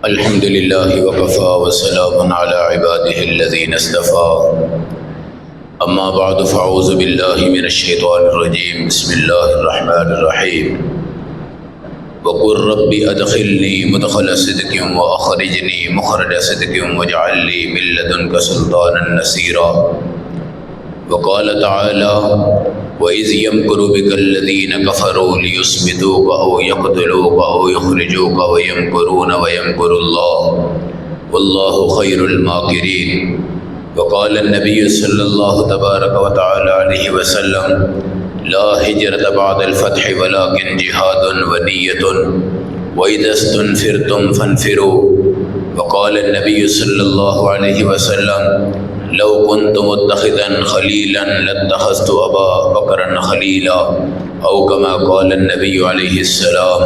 الحمد لله وكفى وسلام على عباده الذين اصطفى أما بعد فأعوذ بالله من الشيطان الرجيم بسم الله الرحمن الرحيم وقل رب أدخلني مدخل صدق وأخرجني مخرج صدق واجعل لي من لدنك سلطانا نصيرا وقال تعالى وَإِذْ يَمْكُرُ بِكَ الَّذِينَ كَفَرُوا لِيُثْبِتُوكَ أَوْ يَقْتُلُوكَ أَوْ يُخْرِجُوكَ وَيَمْكُرُونَ وَيَمْكُرُ اللَّهُ وَاللَّهُ خَيْرُ الْمَاكِرِينَ وقال النبي صلى الله تبارك وتعالى عليه وسلم لا هجرة بعد الفتح ولكن جهاد ونية وإذا استنفرتم فانفروا وقال النبي صلى الله عليه وسلم لو كنت متخذا خليلا لاتخذت أبا بكر خليلا أو كما قال النبي عليه السلام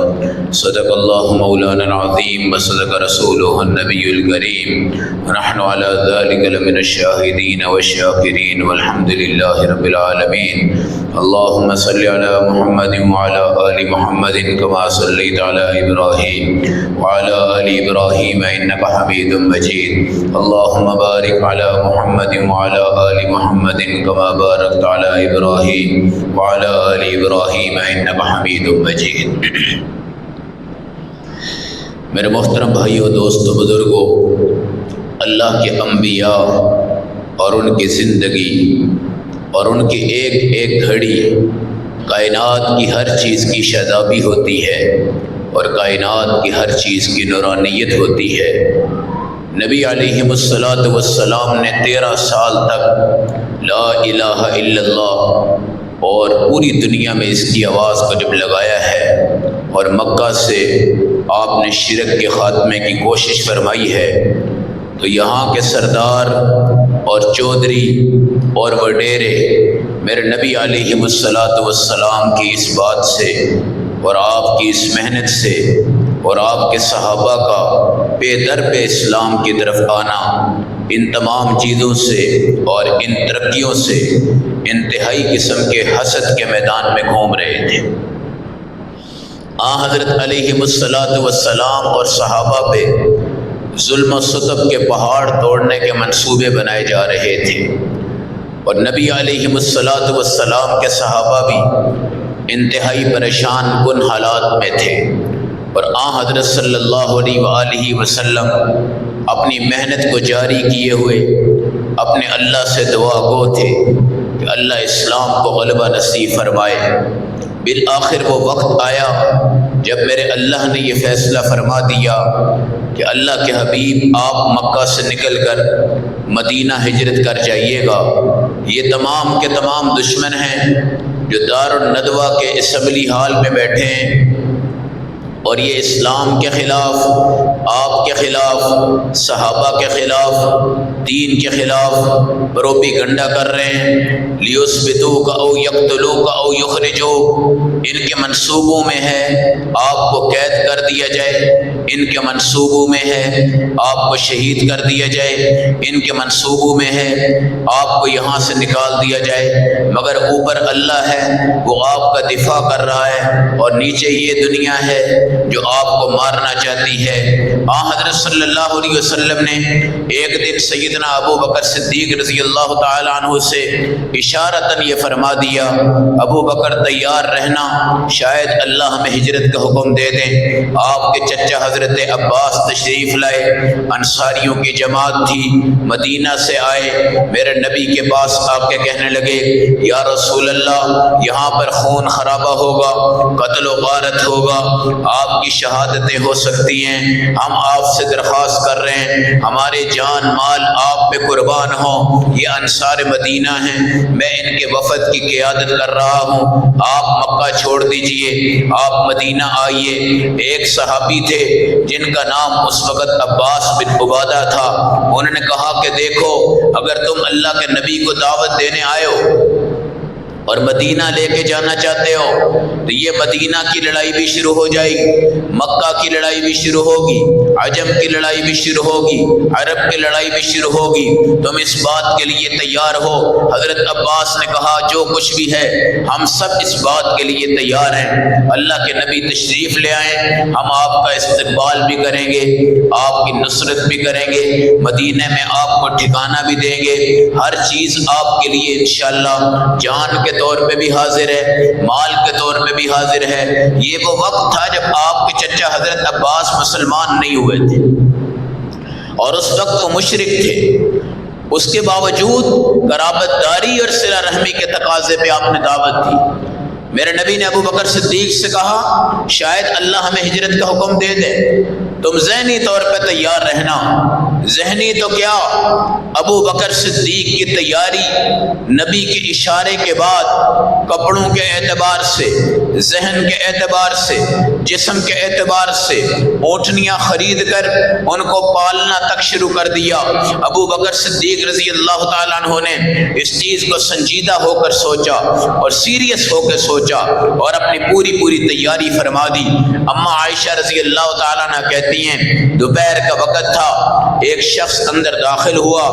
صدق الله مولانا العظيم وصدق رسوله النبي الكريم ونحن على ذلك لمن الشاهدين والشاكرين والحمد لله رب العالمين اللهم صل على محمد وعلى آل محمد كما صليت على إبراهيم وعلى آل إبراهيم إنك حميد مجيد اللهم بارك على محمد وعلى آل محمد كما باركت على إبراهيم وعلى آل إبراهيم إنك حميد مجيد میرے محترم بھائیو دوستو بزرگو، اللہ کے انبیاء اور ان کی زندگی اور ان کی ایک ایک گھڑی کائنات کی ہر چیز کی شادابی ہوتی ہے اور کائنات کی ہر چیز کی نورانیت ہوتی ہے۔ نبی علیہ السلام نے 13 سال تک لا الہ الا اللہ اور پوری دنیا میں اس کی آواز کو جب لگایا ہے اور مکہ سے آپ نے شرک کے خاتمے کی کوشش فرمائی ہے، تو یہاں کے سردار اور چودھری اور وڈیرے میرے نبی علیہ السلام کی اس بات سے اور آپ کی اس محنت سے اور آپ کے صحابہ کا بے در پہ اسلام کی طرف آنا، ان تمام چیزوں سے اور ان ترقیوں سے انتہائی قسم کے حسد کے میدان میں گھوم رہے تھے۔ حضرت علیہ السلام اور صحابہ پہ ظلم و ستم کے پہاڑ توڑنے کے منصوبے بنائے جا رہے تھے، اور نبی علیہ السلام کے صحابہ بھی انتہائی پریشان کن حالات میں تھے، اور حضرت صلی اللہ علیہ وآلہ وسلم اپنی محنت کو جاری کیے ہوئے اپنے اللہ سے دعا گو تھے کہ اللہ اسلام کو غلبہ نصیب فرمائے۔ بالآخر وہ وقت آیا جب میرے اللہ نے یہ فیصلہ فرما دیا کہ اللہ کے حبیب آپ مکہ سے نکل کر مدینہ ہجرت کر جائیے گا۔ یہ تمام کے تمام دشمن ہیں جو دار الندوہ کے اسمبلی ہال میں بیٹھے ہیں، اور یہ اسلام کے خلاف، آپ کے خلاف، صحابہ کے خلاف، دین کے خلاف پروپیگنڈا کر رہے ہیں۔ لیثبتوک او یقتلوک او یخرجوک، ان کے منصوبوں میں ہے آپ کو قید کر دیا جائے، ان کے منصوبوں میں ہے آپ کو شہید کر دیا جائے، ان کے منصوبوں میں ہے آپ کو یہاں سے نکال دیا جائے، مگر اوپر اللہ ہے وہ آپ کا دفاع کر رہا ہے، اور نیچے یہ دنیا ہے جو آپ کو مارنا چاہتی ہے۔ حضرت صلی اللہ علیہ وسلم نے ایک دن سیدنا ابو بکر صدیق رضی اللہ تعالیٰ عنہ سے اشارتاً یہ فرما دیا، ابو بکر تیار رہنا، شاید اللہ ہمیں ہجرت کا حکم دے دیں۔ آپ کے چچا حضرت عباس تشریف لائے، انصاریوں کی جماعت تھی، مدینہ سے آئے، میرے نبی کے پاس آ کے کہنے لگے یا رسول اللہ یہاں پر خون خرابہ ہوگا، قتل و غارت ہوگا، آپ کی شہادتیں ہو سکتی ہیں، ہم آپ سے درخواست کر رہے ہیں ہمارے جان مال آپ پہ قربان ہوں، یہ انصار مدینہ ہیں، میں ان کے وفد کی قیادت کر رہا ہوں، آپ مکہ چھوڑ دیجئے، آپ مدینہ آئیے۔ ایک صحابی تھے جن کا نام اس وقت عباس بن عبادہ تھا، انہوں نے کہا کہ دیکھو اگر تم اللہ کے نبی کو دعوت دینے آئے ہو اور مدینہ لے کے جانا چاہتے ہو تو یہ مدینہ کی لڑائی بھی شروع ہو جائے گی، مکہ کی لڑائی بھی شروع ہوگی، عجم کی لڑائی بھی شروع ہوگی، عرب کی لڑائی بھی شروع ہوگی، تم اس بات کے لیے تیار ہو؟ حضرت عباس نے کہا جو کچھ بھی ہے ہم سب اس بات کے لیے تیار ہیں، اللہ کے نبی تشریف لے آئیں، ہم آپ کا استقبال بھی کریں گے، آپ کی نصرت بھی کریں گے، مدینہ میں آپ کو ٹھکانہ بھی دیں گے، ہر چیز آپ کے لیے انشاءاللہ جان کے طور پہ بھی حاضر ہے، مال کے طور پہ بھی حاضر ہے۔ یہ وہ وقت تھا جب آپ کے چچا حضرت عباس مسلمان نہیں ہوئے تھے اور اس وقت وہ مشرک تھے، اس کے باوجود قرابت داری اور صلہ رحمی کے تقاضے پہ آپ نے دعوت دی۔ میرے نبی نے ابو بکر صدیق سے کہا شاید اللہ ہمیں ہجرت کا حکم دے دے، تم ذہنی طور پہ تیار رہنا۔ ذہنی تو کیا، ابو بکر صدیق کی تیاری نبی کے اشارے کے بعد کپڑوں کے اعتبار سے، ذہن کے اعتبار سے، جسم کے اعتبار سے اونٹنیاں خرید کر ان کو پالنا تک شروع کر دیا۔ ابو بکر صدیق رضی اللہ تعالیٰ عنہ نے اس چیز کو سنجیدہ ہو کر سوچا اور سیریس ہو کے سوچا اور اپنی پوری تیاری فرما دی۔ اما عائشہ رضی اللہ تعالیٰ عنہ کہتی ہیں دوپہر کا وقت تھا، ایک شخص اندر داخل ہوا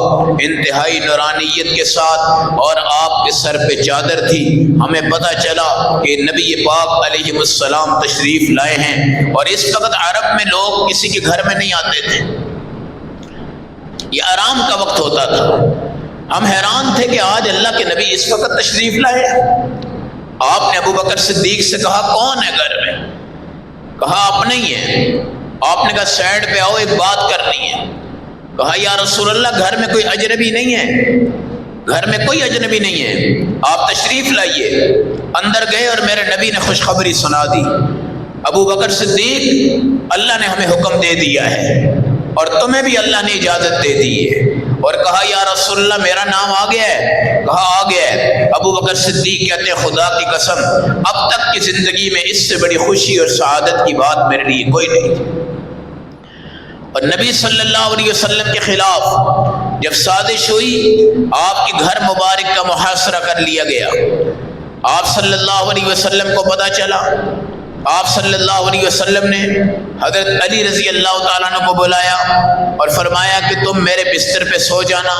انتہائی نورانیت کے ساتھ اور آپ کے سر پہ چادر تھی، ہمیں پتہ چلا کہ نبی پاک علیہ السلام تشریف لائے ہیں، اور اس وقت عرب میں لوگ کسی کے گھر میں نہیں آتے تھے، یہ آرام کا وقت ہوتا تھا۔ ہم حیران تھے کہ آج اللہ کے نبی اس وقت تشریف لائے۔ آپ نے ابو بکر صدیق سے کہا کون ہے گھر میں؟ کہا اپنے ہی ہے۔ آپ نے کہا سائڈ پہ آؤ، ایک بات کرنی ہے۔ کہا یا رسول اللہ گھر میں کوئی اجنبی نہیں ہے، گھر میں کوئی اجنبی نہیں ہے، آپ تشریف لائیے۔ اندر گئے اور میرے نبی نے خوشخبری سنا دی، ابو بکر صدیق اللہ نے ہمیں حکم دے دیا ہے اور تمہیں بھی اللہ نے اجازت دے دی ہے۔ اور کہا یا رسول اللہ میرا نام آ گیا ہے؟ کہا آ گیا ہے۔ ابو بکر صدیق کہتے ہیں خدا کی قسم اب تک کی زندگی میں اس سے بڑی خوشی اور سعادت کی بات میرے لیے کوئی نہیں تھی۔ اور نبی صلی اللہ علیہ وسلم کے خلاف جب سازش ہوئی، آپ کے گھر مبارک کا محاصرہ کر لیا گیا، آپ صلی اللہ علیہ وسلم کو پتہ چلا، آپ صلی اللہ علیہ وسلم نے حضرت علی رضی اللہ تعالیٰ عنہ کو بلایا اور فرمایا کہ تم میرے بستر پہ سو جانا،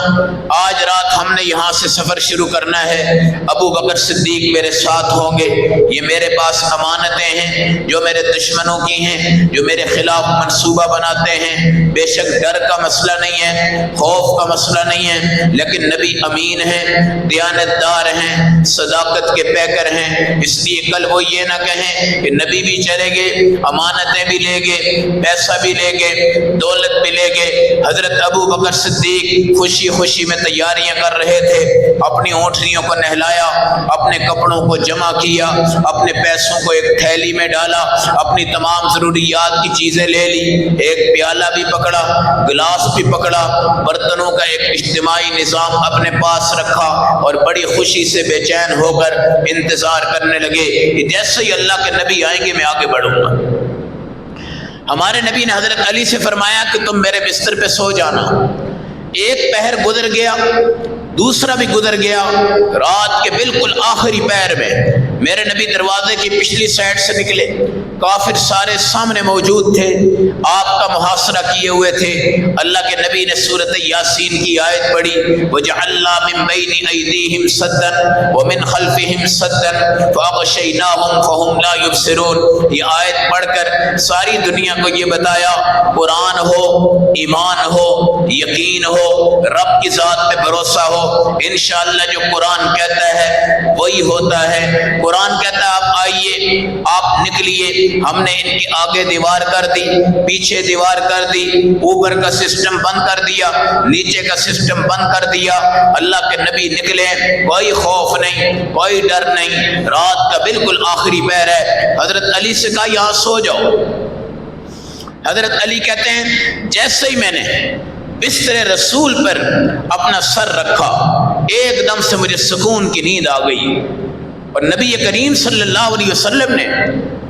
آج رات ہم نے یہاں سے سفر شروع کرنا ہے، ابو بکر صدیق میرے ساتھ ہوں گے، یہ میرے پاس امانتیں ہیں جو میرے دشمنوں کی ہیں، جو میرے خلاف منصوبہ بناتے ہیں۔ بے شک ڈر کا مسئلہ نہیں ہے، خوف کا مسئلہ نہیں ہے، لیکن نبی امین ہیں، دیانتدار ہیں، صداقت کے پیکر ہیں، اس لیے کل وہ یہ نہ کہیں کہ نبی بھی چلے گئے، امانتیں بھی لے گئے، پیسہ بھی لے گئے، دولت بھی لے گئے۔ حضرت ابو بکر صدیق خوشی خوشی میں تیاریاں کر رہے تھے، اپنی اونٹنیوں کو نہلایا، اپنے کپڑوں کو جمع کیا، اپنے پیسوں کو ایک تھیلی میں ڈالا، اپنی تمام ضروریات کی چیزیں لے لی، ایک پیالہ بھی پکڑا، گلاس بھی پکڑا، برتنوں کا ایک اجتماعی نظام اپنے پاس رکھا اور بڑی خوشی سے بے چین ہو کر انتظار کرنے لگے کہ جیسے ہی اللہ کے نبی آئیں گے میں آگے بڑھوں گا۔ ہمارے نبی نے حضرت علی سے فرمایا کہ تم میرے بستر پہ سو جانا۔ ایک پہر گزر گیا، دوسرا بھی گزر گیا، رات کے بالکل آخری پہر میں میرے نبی دروازے کی پچھلی سائڈ سے نکلے، کافر سارے سامنے موجود تھے، آپ کا محاصرہ کیے ہوئے تھے۔ اللہ کے نبی نے سورۃ یاسین کی آیت پڑھی، وَجَعَلْنَا مِن بَيْنِ أَيْدِيهِمْ سَدًّا وَمِنْ خَلْفِهِمْ سَدًّا فَأَغْشَيْنَاهُمْ فَهُمْ لَا يُبْصِرُونَ۔ یہ آیت پڑھ کر ساری دنیا کو یہ بتایا قرآن ہو، ایمان ہو، یقین ہو، رب کی ذات پہ بھروسہ ہو، انشاءاللہ جو قرآن کہتا ہے وہی ہوتا ہے۔ قرآن کہتا ہے آپ آئیے، آپ نکلیے، ہم نے ان کی آگے دیوار کر دی، پیچھے دیوار کر دی، اوپر کا سسٹم بند کر دیا، نیچے کا سسٹم بند کر دیا۔ اللہ کے نبی نکلے، کوئی خوف نہیں، کوئی ڈر نہیں، رات کا بالکل آخری پہر ہے۔ حضرت علی سے کہا یہاں سو جاؤ۔ حضرت علی کہتے ہیں جیسے ہی میں نے بستر رسول پر اپنا سر رکھا، ایک دم سے مجھے سکون کی نیند آ گئی، اور نبی کریم صلی اللہ علیہ وسلم نے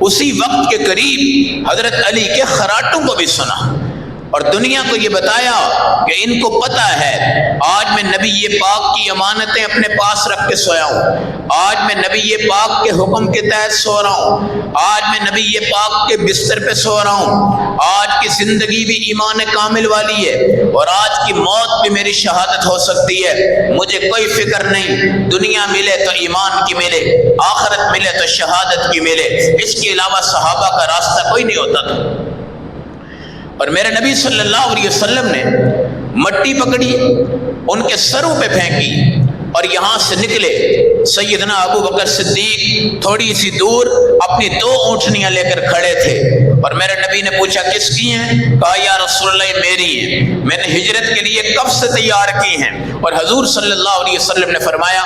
اسی وقت کے قریب حضرت علی کے خراٹوں کو بھی سنا، اور دنیا کو یہ بتایا کہ ان کو پتہ ہے آج میں نبی پاک کی امانتیں اپنے پاس رکھ کے سویا ہوں، آج میں نبی پاک کے حکم کے تحت سو رہا ہوں، آج میں نبی پاک کے بستر پہ سو رہا ہوں، آج کی زندگی بھی ایمان کامل والی ہے اور آج کی موت بھی میری شہادت ہو سکتی ہے، مجھے کوئی فکر نہیں، دنیا ملے تو ایمان کی ملے، آخرت ملے تو شہادت کی ملے، اس کے علاوہ صحابہ کا راستہ کوئی نہیں ہوتا تھا۔ اور میرے نبی صلی اللہ علیہ وسلم نے مٹی پکڑی، ان کے سروں پہ پھینکی اور یہاں سے نکلے۔ سیدنا ابو بکر صدیق تھوڑی سی دور اپنی 2 اونٹنیاں لے کر کھڑے تھے اور میرے نبی نے پوچھا کس کی ہیں؟ کہا یا رسول اللہ یہ میری ہیں، میں نے ہجرت کے لیے کب سے تیار کی ہیں۔ اور حضور صلی اللہ علیہ وسلم نے فرمایا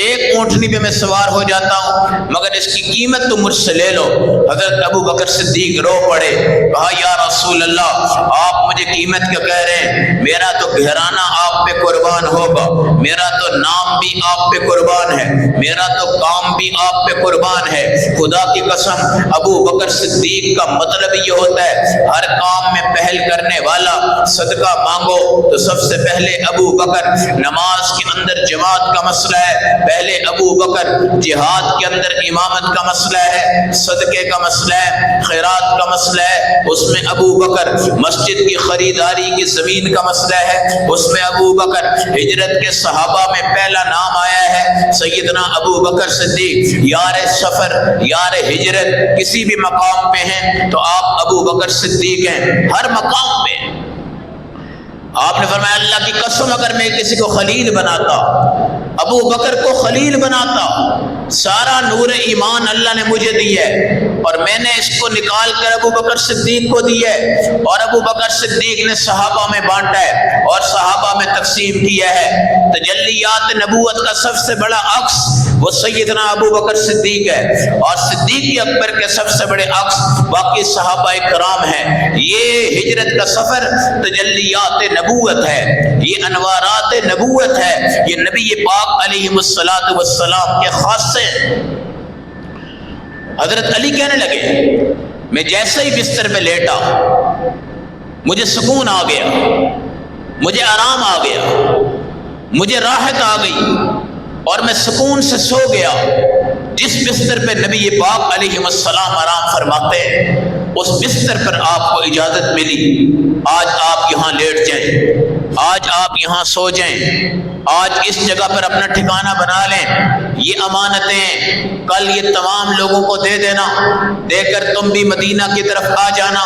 1 اونٹنی پہ میں سوار ہو جاتا ہوں مگر اس کی قیمت تم مجھ سے لے لو۔ حضرت ابو بکر صدیق رو پڑے، کہا یا رسول اللہ آپ مجھے قیمت کیا کہہ رہے ہیں؟ میرا تو گھرانہ آپ پہ قربان ہوگا، میرا تو نام بھی آپ پہ قربان ہے، میرا تو کام بھی آپ پہ قربان ہے۔ خدا کی قسم ابو بکر صدیق کا مطلب یہ ہوتا ہے ہر کام میں پہل کرنے والا۔ صدقہ مانگو تو سب سے پہلے ابو بکر، نماز کے اندر جماعت کا مسئلہ ہے پہلے ابو بکر، جہاد کے اندر امامت کا مسئلہ ہے، صدقے کا مسئلہ ہے، خیرات کا مسئلہ ہے، اس میں ابو بکر، مسجد کی خریداری کی زمین کا مسئلہ ہے، اس میں ابو بکر، ہجرت کے صحابہ میں پہلا نام آیا ہے سیدنا ابو بکر صدیق۔ یار سفر، یار ہجرت کسی بھی مقام پہ ہیں تو آپ ابو بکر صدیق ہیں، ہر مقام پہ۔ آپ نے فرمایا اللہ کی قسم اگر میں کسی کو خلیل بناتا، ابو بکر کو خلیل بناتا، سارا نور ایمان اللہ نے مجھے دیا ہے اور میں نے اس کو نکال کر ابو بکر صدیق کو دیا ہے اور ابو بکر صدیق نے صحابہ میں بانٹا ہے اور صحابہ میں تقسیم کیا ہے۔ تجلیات نبوت کا سب سے بڑا عکس وہ سیدنا ابو بکر صدیق ہے اور صدیق اکبر کے سب سے بڑے عکس باقی صحابہ کرام ہیں۔ یہ ہجرت کا سفر تجلیات نبوت ہے، یہ انوارات نبوت ہے، یہ نبی پاک علیہ السلام کے خاصے۔ حضرت علی کہنے لگے میں جیسے ہی بستر پہ لیٹا مجھے سکون آ گیا، مجھے آرام آ گیا، مجھے راحت آ گئی اور میں سکون سے سو گیا۔ جس بستر پہ نبی پاک علیہ السلام آرام فرماتے ہیں اس بستر پر آپ کو اجازت ملی، آج آپ یہاں لیٹ جائیں، آج آپ یہاں سو جائیں، آج اس جگہ پر اپنا ٹھکانہ بنا لیں، یہ امانتیں کل یہ تمام لوگوں کو دے دینا، دے کر تم بھی مدینہ کی طرف آ جانا۔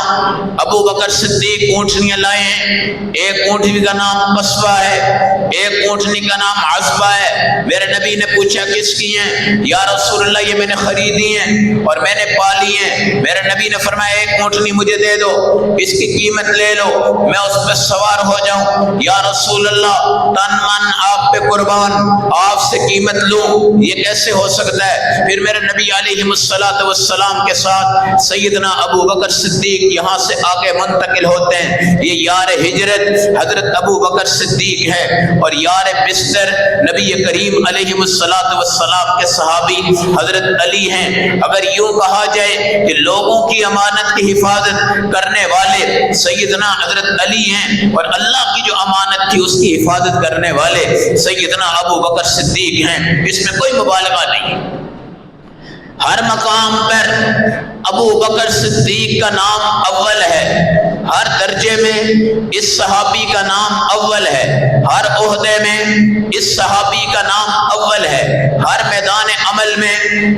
ابو بکر صدیق اونٹنیاں لائے ہیں، ایک اونٹنی کا نام قصبہ ہے، ایک اونٹنی کا نام عصبہ ہے۔ میرے نبی نے پوچھا کس کی ہیں؟ یا رسول اللہ یہ میں نے خریدی ہیں اور میں نے پالی ہیں۔ میرے نبی نے فرمایا ایک اونٹنی مجھے دے دو، اس کی قیمت لے لو، میں اس پہ سوار ہو جاؤں۔ یا رسول اللہ تن من آپ پہ قربان، آپ سے قیمت لوں، یہ کیسے ہو سکتا ہے؟ پھر میرے نبی علیہ السلام کے ساتھ سیدنا ابو بکر صدیق یہاں سے آگے منتقل ہوتے ہیں۔ یہ یار ہجرت حضرت ابو بکر صدیق ہے اور یار بستر نبی کریم علیہ السلام کے صحابی حضرت علی ہیں۔ اگر یوں کہا جائے کہ لوگوں کی امانت کی حفاظت کرنے والے سیدنا حضرت علی ہیں اور اللہ کی جو امانت تھی اس کی حفاظت کرنے والے سیدنا ابو بکر صدیق ہیں، اس میں کوئی مبالغہ نہیں۔ ہر مقام پر ابو بکر صدیق کا نام اول ہے، ہر درجے میں اس صحابی کا نام اول ہے، ہر عہدے میں اس صحابی کا نام اول ہے، ہر میدان عمل میں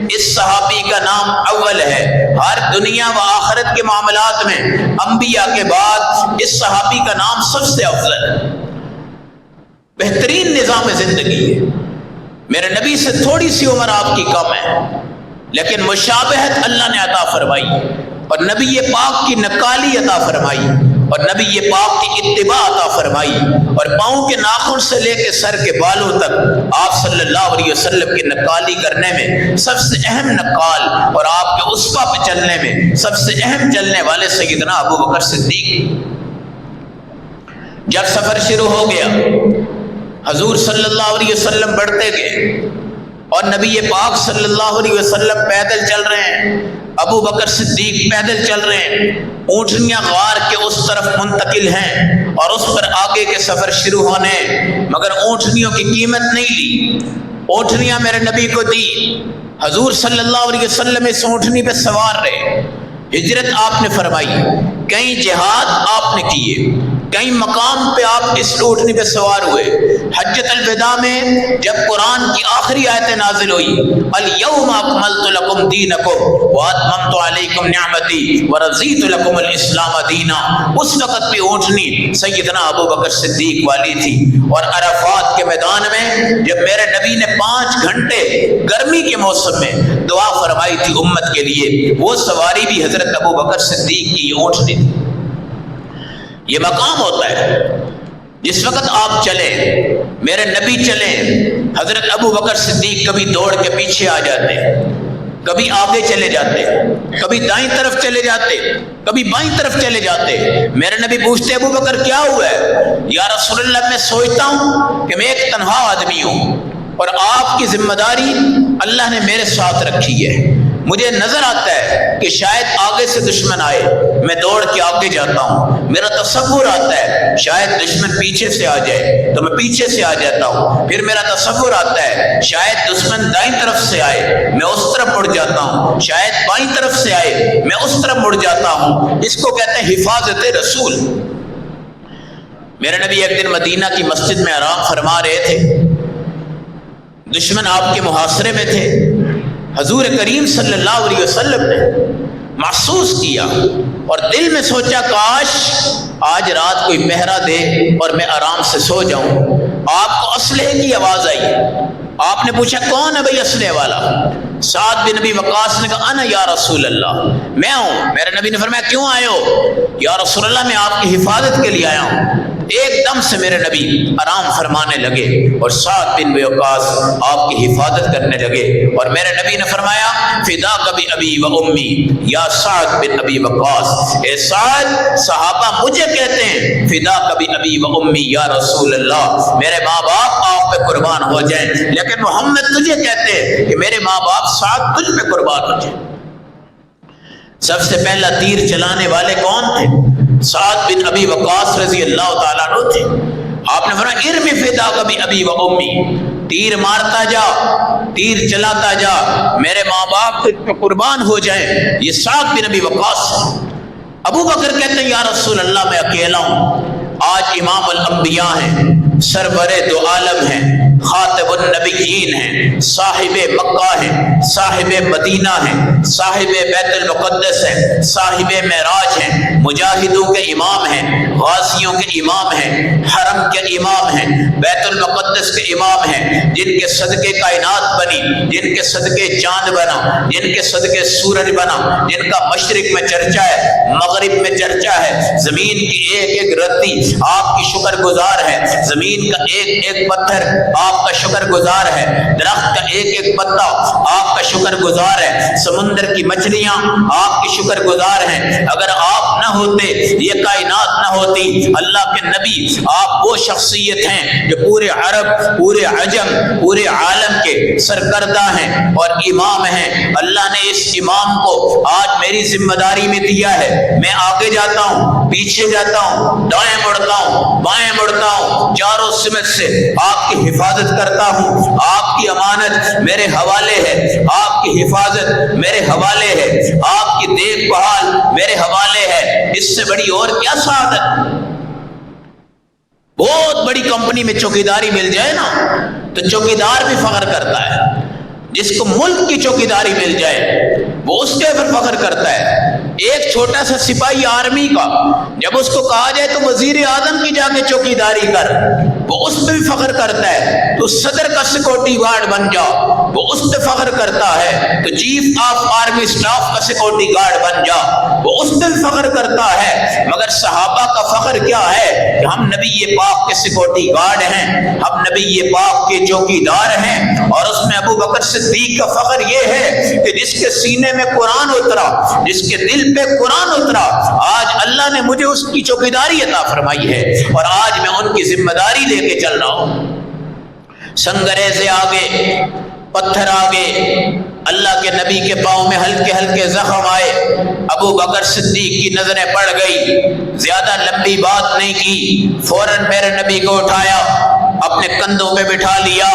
اس صحابی کا نام اول ہے، ہر دنیا و آخرت کے معاملات میں انبیاء کے بعد اس صحابی کا نام سب سے افضل ہے۔ بہترین نظام زندگی ہے، میرے نبی سے تھوڑی سی عمر آپ کی کم ہے لیکن مشابہت اللہ نے عطا فرمائی اور نبی پاک کی نقالی عطا فرمائی اور نبی پاک کی اتباع عطا فرمائی اور پاؤں کے ناخن سے لے کے سر کے بالوں تک آپ صلی اللہ علیہ وسلم کی نقالی کرنے میں سب سے اہم نقال اور آپ کے اسوہ پہ چلنے میں سب سے اہم چلنے والے سیدنا ابو بکر صدیق۔ جب سفر شروع ہو گیا حضور صلی اللہ علیہ وسلم بڑھتے گئے اور نبی پاک صلی اللہ علیہ وسلم پیدل چل رہے ہیں، ابو بکر صدیق پیدل چل رہے ہیں، اونٹنیاں غار کے اس طرف منتقل ہیں اور اس پر آگے کے سفر شروع ہونے، مگر اونٹنیوں کی قیمت نہیں لی۔ اونٹنیاں میرے نبی کو دی، حضور صلی اللہ علیہ وسلم اس اونٹنی پہ سوار رہے، ہجرت آپ نے فرمائی، کئی جہاد آپ نے کیے، کئی مقام پہ آپ اس اونٹنی پہ سوار ہوئے۔ حجۃ الوداع میں جب قرآن کی آخری آیتیں نازل ہوئی، الیوم اکملت لکم دینکم واتممت علیکم نعمتی ورضیت لکم الاسلام دینا، اس وقت بھی اونٹنی سیدنا ابو بکر صدیق والی تھی۔ اور عرفات کے میدان میں جب میرے نبی نے 5 گھنٹے گرمی کے موسم میں دعا فرمائی تھی امت کے لیے، وہ سواری بھی حضرت ابو بکر صدیق کی اونٹنی تھی۔ یہ مقام ہوتا ہے جس وقت آپ چلیں، میرے نبی چلیں، حضرت ابو بکر صدیق کبھی دوڑ کے پیچھے آ جاتے، کبھی آگے چلے جاتے، کبھی دائیں طرف چلے جاتے، کبھی بائیں طرف چلے جاتے۔ میرے نبی پوچھتے ابو بکر کیا ہوا ہے؟ یا رسول اللہ میں سوچتا ہوں کہ میں ایک تنہا آدمی ہوں اور آپ کی ذمہ داری اللہ نے میرے ساتھ رکھی ہے، مجھے نظر آتا ہے کہ شاید آگے سے دشمن آئے، میں دوڑ کے آگے جاتا ہوں، میرا تصور آتا ہے شاید دشمن پیچھے سے آ جائے تو میں پیچھے سے آ جاتا ہوں، پھر میرا تصور آتا ہے شاید دشمن دائیں طرف سے آئے، میں اس طرف مڑ جاتا ہوں، شاید بائیں طرف سے آئے، میں اس طرف مڑ جاتا ہوں۔ اس کو کہتے ہیں حفاظت رسول۔ میرے نبی ایک دن مدینہ کی مسجد میں آرام فرما رہے تھے، دشمن آپ کے محاصرے میں تھے۔ حضور کریم صلی اللہ علیہ وسلم نے محسوس کیا اور دل میں سوچا کاش آج رات کوئی پہرا دے اور میں آرام سے سو جاؤں۔ آپ کو اسلحے کی آواز آئی، آپ نے پوچھا کون ہے بھائی اسلحے والا؟ سعد بن ابی وقاص نے کہا انا یا رسول اللہ، میں ہوں۔ میرے نبی نے فرمایا کیوں آئے ہو؟ یا رسول اللہ میں آپ کی حفاظت کے لیے آیا ہوں۔ ایک دم سے میرے نبی آرام فرمانے لگے اور سعد بن ابی وقاص آپ کی حفاظت کرنے لگے، اور میرے نبی نے فرمایا فداک بی ابی و امی یا سعد بن ابی وقاص، اے سعد صحابہ مجھے کہتے ہیں فداک بی ابی و امی یا رسول اللہ، میرے ماں باپ آپ پہ قربان ہو جائیں، لیکن محمد تجھے کہتے ہیں کہ میرے ماں باپ سعد تجھ پہ قربان ہو جائیں۔ سب سے پہلا تیر چلانے والے کون تھے؟ سعد بن ابی وقاص رضی اللہ تعالیٰ عنہ تھے۔ آپ نے فرمایا ارمی فداک بی ابی و امی، تیر مارتا جا، تیر چلاتا جا، میرے ماں باپ تجھ پہ قربان ہو جائیں۔ یہ سعد بن ابی وقاص ہے۔ ابو بکر کہتے ہیں یا رسول اللہ میں اکیلا ہوں، آج امام الانبیاء ہیں، سرور دو عالم ہیں، خاتم النبیین ہیں، صاحب مکہ ہیں، صاحب مدینہ ہیں، صاحب بیت المقدس ہیں، صاحب معراج ہیں، مجاہدوں کے امام ہیں، غازیوں کے امام ہیں، حرم کے امام ہیں، بیت المقدس کے امام ہیں، جن کے صدقے کائنات بنی، جن کے صدقے چاند بنا، جن کے صدقے سورج بنا، جن کا مشرق میں چرچا ہے، مغرب میں چرچا ہے، زمین کی ایک ایک رتی آپ کی شکر گزار ہے، زمین کا ایک ایک پتھر آپ کا شکر گزار ہے، درخت کا ایک ایک پتا آپ کا شکر گزار ہے، سمندر کی مچھلیاں آپ کی شکر گزار ہیں۔ اگر آپ نہ ہوتے، یہ کائنات نہ ہوتی، اللہ کے نبی آپ وہ شخصیت ہیں جو پورے عرب، پورے عجم، پورے عالم کے سرکردہ ہیں اور امام ہیں۔ اللہ نے اس امام کو آج میری ذمہ داری میں دیا ہے، میں آگے جاتا ہوں، پیچھے جاتا ہوں، دائیں مڑتا ہوں، بائیں مڑتا ہوں، چاروں سمت سے آپ کی حفاظت کرتا ہوں۔ آپ کی امانت میرے حوالے ہے، آپ کی حفاظت میرے حوالے ہے، آپ کی دیکھ بھال میرے حوالے ہے۔ اس سے بڑی اور کیا سعادت؟ بہت بڑی کمپنی میں چوکیداری مل جائے نا تو چوکیدار بھی فخر کرتا ہے، جس کو ملک کی چوکیداری مل جائے وہ اس کے اوپر فخر کرتا ہے۔ ایک چھوٹا سا سپاہی آرمی کا جب اس کو کہا جائے تو وزیر اعظم کی جا کے چوکیداری کر، وہ اس پہ بھی فخر کرتا ہے۔ تو صدر کا سیکورٹی گارڈ بن جا، وہ اس پہ فخر کرتا ہے۔ تو چیف آف آرمی سٹاف کا سیکورٹی گارڈ بن جا، وہ اس پہ بھی فخر کرتا ہے۔ مگر صحابہ کا فخر کیا ہے کہ ہم نبی پاک کے سیکورٹی گارڈ ہیں، ہم نبی پاک کے چوکیدار ہیں۔ اور اس میں ابو بکر صدیق کا فخر یہ ہے کہ جس کے سینے میں قرآن اترا، جس کے دل پہ قرآن اترا، آج اللہ نے مجھے اس کی چوکیداری عطا فرمائی ہے اور آج میں ان کی ذمہ داری لے کے چل رہا ہوں۔ سنگریزے آگے، پتھر آگے، اللہ کے نبی کے پاؤں میں ہلکے ہلکے زخم آئے، ابو بکر صدیق کی نظریں پڑ گئی، زیادہ لمبی بات نہیں کی، فوراً میرے نبی کو اٹھایا، اپنے کندھوں پہ بٹھا لیا۔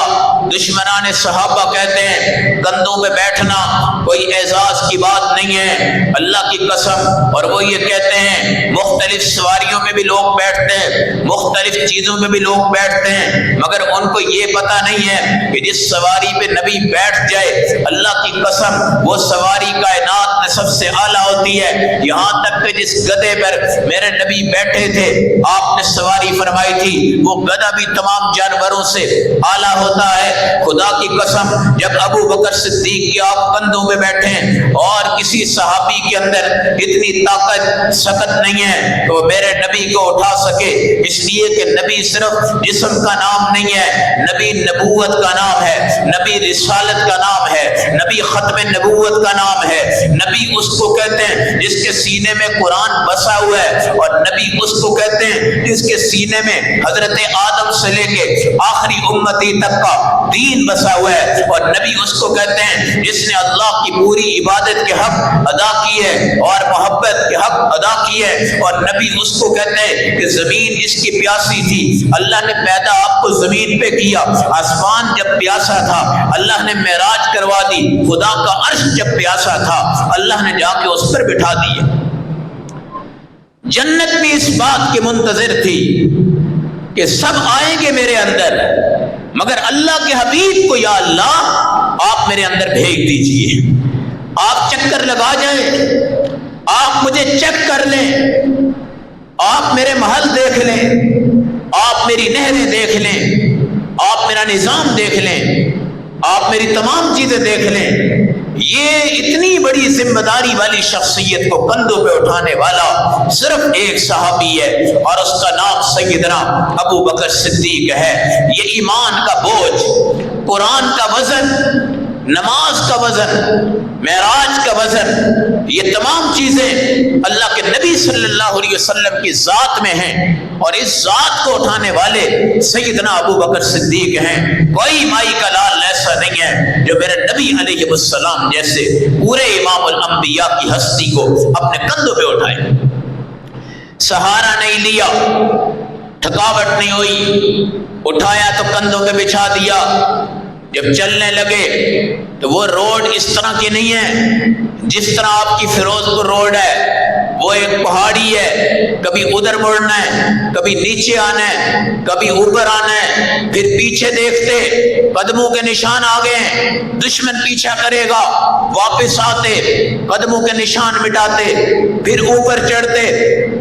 دشمنان صحابہ کہتے ہیں کندھوں پہ بیٹھنا کوئی اعزاز کی بات نہیں ہے، اللہ کی قسم، اور وہ یہ کہتے ہیں مختلف سواریوں میں بھی لوگ بیٹھتے ہیں، مختلف چیزوں میں بھی لوگ بیٹھتے ہیں، مگر ان کو یہ پتہ نہیں ہے کہ جس سواری پہ نبی بیٹھ جائے، اللہ کی قسم وہ سواری کائنات میں سب سے اعلیٰ ہوتی ہے۔ یہاں تک کہ جس گدھے پر میرے نبی بیٹھے تھے، آپ نے سواری فرمائی تھی، وہ گدھا بھی تمام جانوروں سے اعلیٰ ہوتا ہے۔ خدا کی قسم، جب ابو بکر صدیق کی آپ کندھوں پہ بیٹھے اور کسی صحابی کے اندر اتنی طاقت سکت نہیں ہے تو وہ میرے نبی کو اٹھا سکے، اس لیے کہ نبی صرف جسم کا نام نہیں ہے، نبی نبوت کا نام ہے، نبی رسالت کا نام ہے، نبی ختم نبوت کا نام ہے، نبی اس کو کہتے ہیں جس کے سینے میں قرآن بسا ہوا ہے، اور نبی اس کو کہتے ہیں جس کے سینے میں حضرت آدم سے لے کے آخری امتی تک کا دین بسا ہوا ہے، اور نبی اس کو کہتے ہیں جس نے اللہ کی پوری عبادت کے حق ادا کی ہے اور محبت کے حق ادا کی ہے، اور نبی اس کو کہتے ہیں کہ زمین اس کی پیاسی تھی، اللہ نے پیدا آپ کو زمین پہ کیا، آسمان جب پیاسا تھا اللہ نے معراج کروا دی، خدا کا عرش جب پیاسا تھا اللہ نے جا کے اس پر بٹھا دیا۔ جنت بھی اس بات کی منتظر تھی کہ سب آئیں گے میرے اندر، مگر اللہ کے حبیب کو یا اللہ آپ میرے اندر بھیج دیجئے، آپ چکر لگا جائیں، آپ مجھے چیک کر لیں، آپ میرے محل دیکھ لیں، آپ میری نہریں دیکھ لیں، آپ میرا نظام دیکھ لیں، آپ میری تمام چیزیں دیکھ لیں۔ یہ اتنی بڑی ذمہ داری والی شخصیت کو کندھوں پہ اٹھانے والا صرف ایک صحابی ہے، اور اس کا نام سیدنا ابو بکر صدیق ہے۔ یہ ایمان کا بوجھ، قرآن کا وزن، نماز کا وزن، معراج کا وزن، یہ تمام چیزیں اللہ کے نبی صلی اللہ علیہ وسلم کی ذات میں ہیں، اور اس ذات کو اٹھانے والے سیدنا ابو بکر صدیق ہیں۔ کوئی مائی کا لال ایسا نہیں ہے جو میرے نبی علیہ السلام جیسے پورے امام الانبیاء کی ہستی کو اپنے کندھوں پہ اٹھائے۔ سہارا نہیں لیا، تھکاوٹ نہیں ہوئی، اٹھایا تو کندھوں پہ بچھا دیا۔ جب چلنے لگے تو وہ روڈ اس طرح کی نہیں ہے جس طرح آپ کی فیروز پور روڈ ہے، وہ ایک پہاڑی ہے، کبھی ادھر مڑنا ہے، کبھی نیچے آنا ہے، کبھی اوپر آنا ہے، پھر پیچھے دیکھتے قدموں کے نشان آ گئے ہیں، دشمن پیچھا کرے گا، واپس آتے قدموں کے نشان مٹاتے، پھر اوپر چڑھتے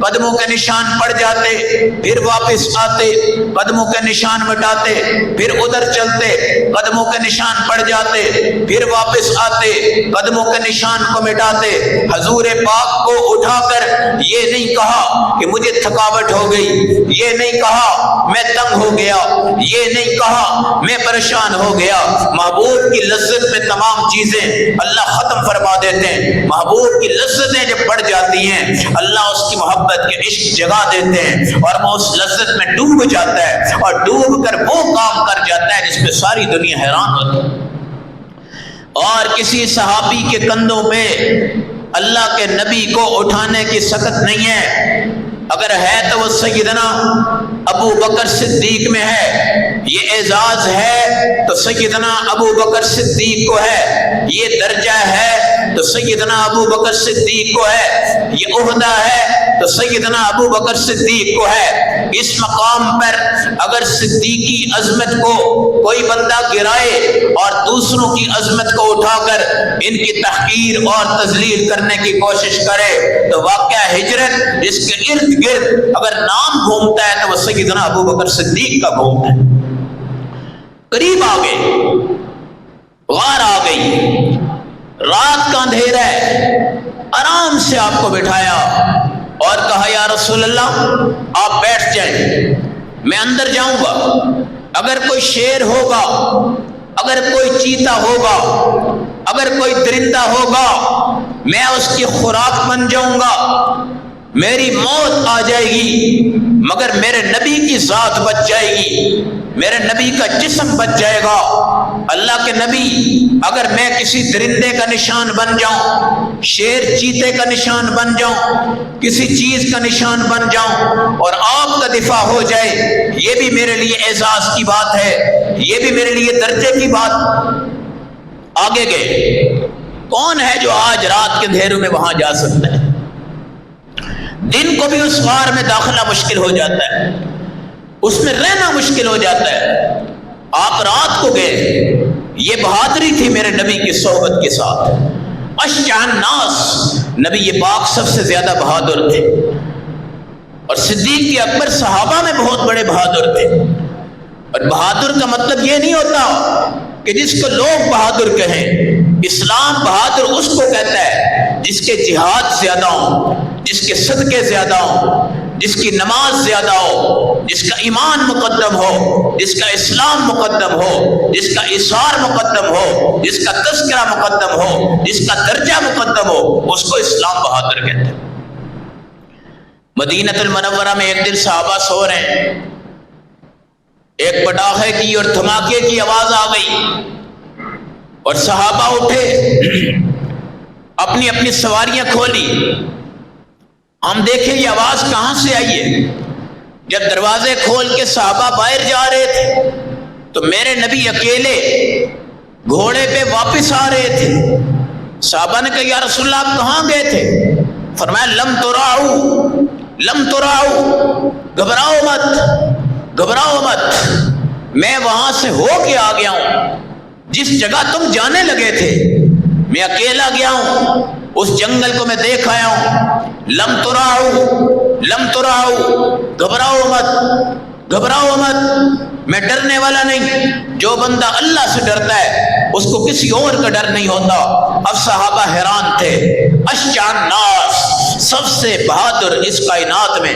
قدموں کے نشان پڑ جاتے، پھر واپس آتے قدموں کے نشان مٹاتے، پھر ادھر چلتے قدموں کے نشان پڑ جاتے، پھر واپس آتے قدموں کے نشان کو مٹاتے۔ حضور پاک کو اٹھا کر یہ نہیں کہا کہ مجھے تھکاوٹ ہو گئی، یہ نہیں کہا میں تنگ ہو گیا، یہ نہیں کہا میں پریشان ہو گیا۔ محبوب کی لذت میں تمام چیزیں اللہ ختم فرما دیتے ہیں۔ محبوب کی لذتیں جب بڑھ جاتی ہیں اللہ اس کی محبت کے عشق جگا دیتے ہیں، اور وہ اس لذت میں ڈوب جاتا ہے، اور ڈوب کر وہ کام کر جاتا ہے جس پہ ساری دنیا حیران ہوتی ہے۔ اور کسی صحابی کے کندھوں پہ اللہ کے نبی کو اٹھانے کی سکت نہیں ہے، اگر ہے تو وہ سیدنا ابو بکر صدیق میں ہے۔ یہ اعزاز ہے تو سیدنا ابو بکر صدیق کو ہے، یہ درجہ ہے تو سیدنا ابو بکر صدیق کو ہے، یہ عہدہ ہے تو سیدنا ابو بکر صدیق کو ہے۔ اس مقام پر اگر صدیقی عظمت کو کوئی بندہ گرائے اور دوسروں کی عظمت کو اٹھا کر ان کی تحقیر اور تذلیل کرنے کی کوشش کرے تو واقعہ ہجرت جس کے ارد گرد اگر نام گھومتا ہے تو وہ سیدنا ابو بکر صدیق کا گھومتا ہے۔ قریب آ گئے، غار آ گئی، رات کا اندھیرا ہے، آرام سے آپ کو بٹھایا اور کہا یا رسول اللہ آپ بیٹھ جائیں، میں اندر جاؤں گا، اگر کوئی شیر ہوگا، اگر کوئی چیتا ہوگا، اگر کوئی درندہ ہوگا میں اس کی خوراک بن جاؤں گا، میری موت آ جائے گی مگر میرے نبی کی ذات بچ جائے گی، میرے نبی کا جسم بچ جائے گا۔ اللہ کے نبی اگر میں کسی درندے کا نشان بن جاؤں، شیر چیتے کا نشان بن جاؤں، کسی چیز کا نشان بن جاؤں اور آپ کا دفاع ہو جائے، یہ بھی میرے لیے اعزاز کی بات ہے، یہ بھی میرے لیے درجے کی بات۔ آگے گئے، کون ہے جو آج رات کے اندھیروں میں وہاں جا سکتا ہے؟ دن کو بھی اس غار میں داخلہ مشکل ہو جاتا ہے، اس میں رہنا مشکل ہو جاتا ہے، آپ رات کو گئے۔ یہ بہادری تھی میرے نبی کی صحبت کے ساتھ۔ اشجع الناس، نبی پاک سب سے زیادہ بہادر تھے، اور صدیق اکبر صحابہ میں بہت بڑے بہادر تھے۔ اور بہادر کا مطلب یہ نہیں ہوتا کہ جس کو لوگ بہادر کہیں، اسلام بہادر اس کو کہتا ہے جس کے جہاد زیادہ ہوں، جس کے صدقے زیادہ ہوں، جس کی نماز زیادہ ہو، جس کا ایمان مقدم ہو، جس کا اسلام مقدم ہو، جس کا اثار مقدم ہو، جس کا تذکرہ مقدم ہو، جس کا درجہ مقدم ہو، اس کو اسلام بہادر کہتے ہیں۔ مدینہ المنورہ میں ایک دن صحابہ سو رہے ہیں، ایک پٹاخے کی اور دھماکے کی آواز آ گئی اور صحابہ اٹھے، اپنی اپنی سواریاں کھولی۔ ہم دیکھیں یہ آواز کہاں سے آئی ہے۔ جب دروازے کھول کے صحابہ باہر جا رہے تھے تو میرے نبی اکیلے گھوڑے پہ واپس آ رہے تھے۔ صحابہ نے کہا یا رسول اللہ آپ کہاں گئے تھے؟ فرمایا لم تراؤ، لم تراؤ، گھبراؤ مت، گھبراؤ مت، میں وہاں سے ہو کے آ گیا ہوں، جس جگہ تم جانے لگے تھے میں اکیلا گیا ہوں، اس جنگل کو میں دیکھ آیا ہوں۔ لم تراؤ، لم تراؤ، گھبراؤ مت، گھبراؤ مت، میں ڈرنے والا نہیں۔ جو بندہ اللہ سے ڈرتا ہے اس کو کسی اور کا ڈر نہیں ہوتا۔ اب صحابہ حیران تھے۔ اشجع الناس، سب سے بہادر اس کائنات میں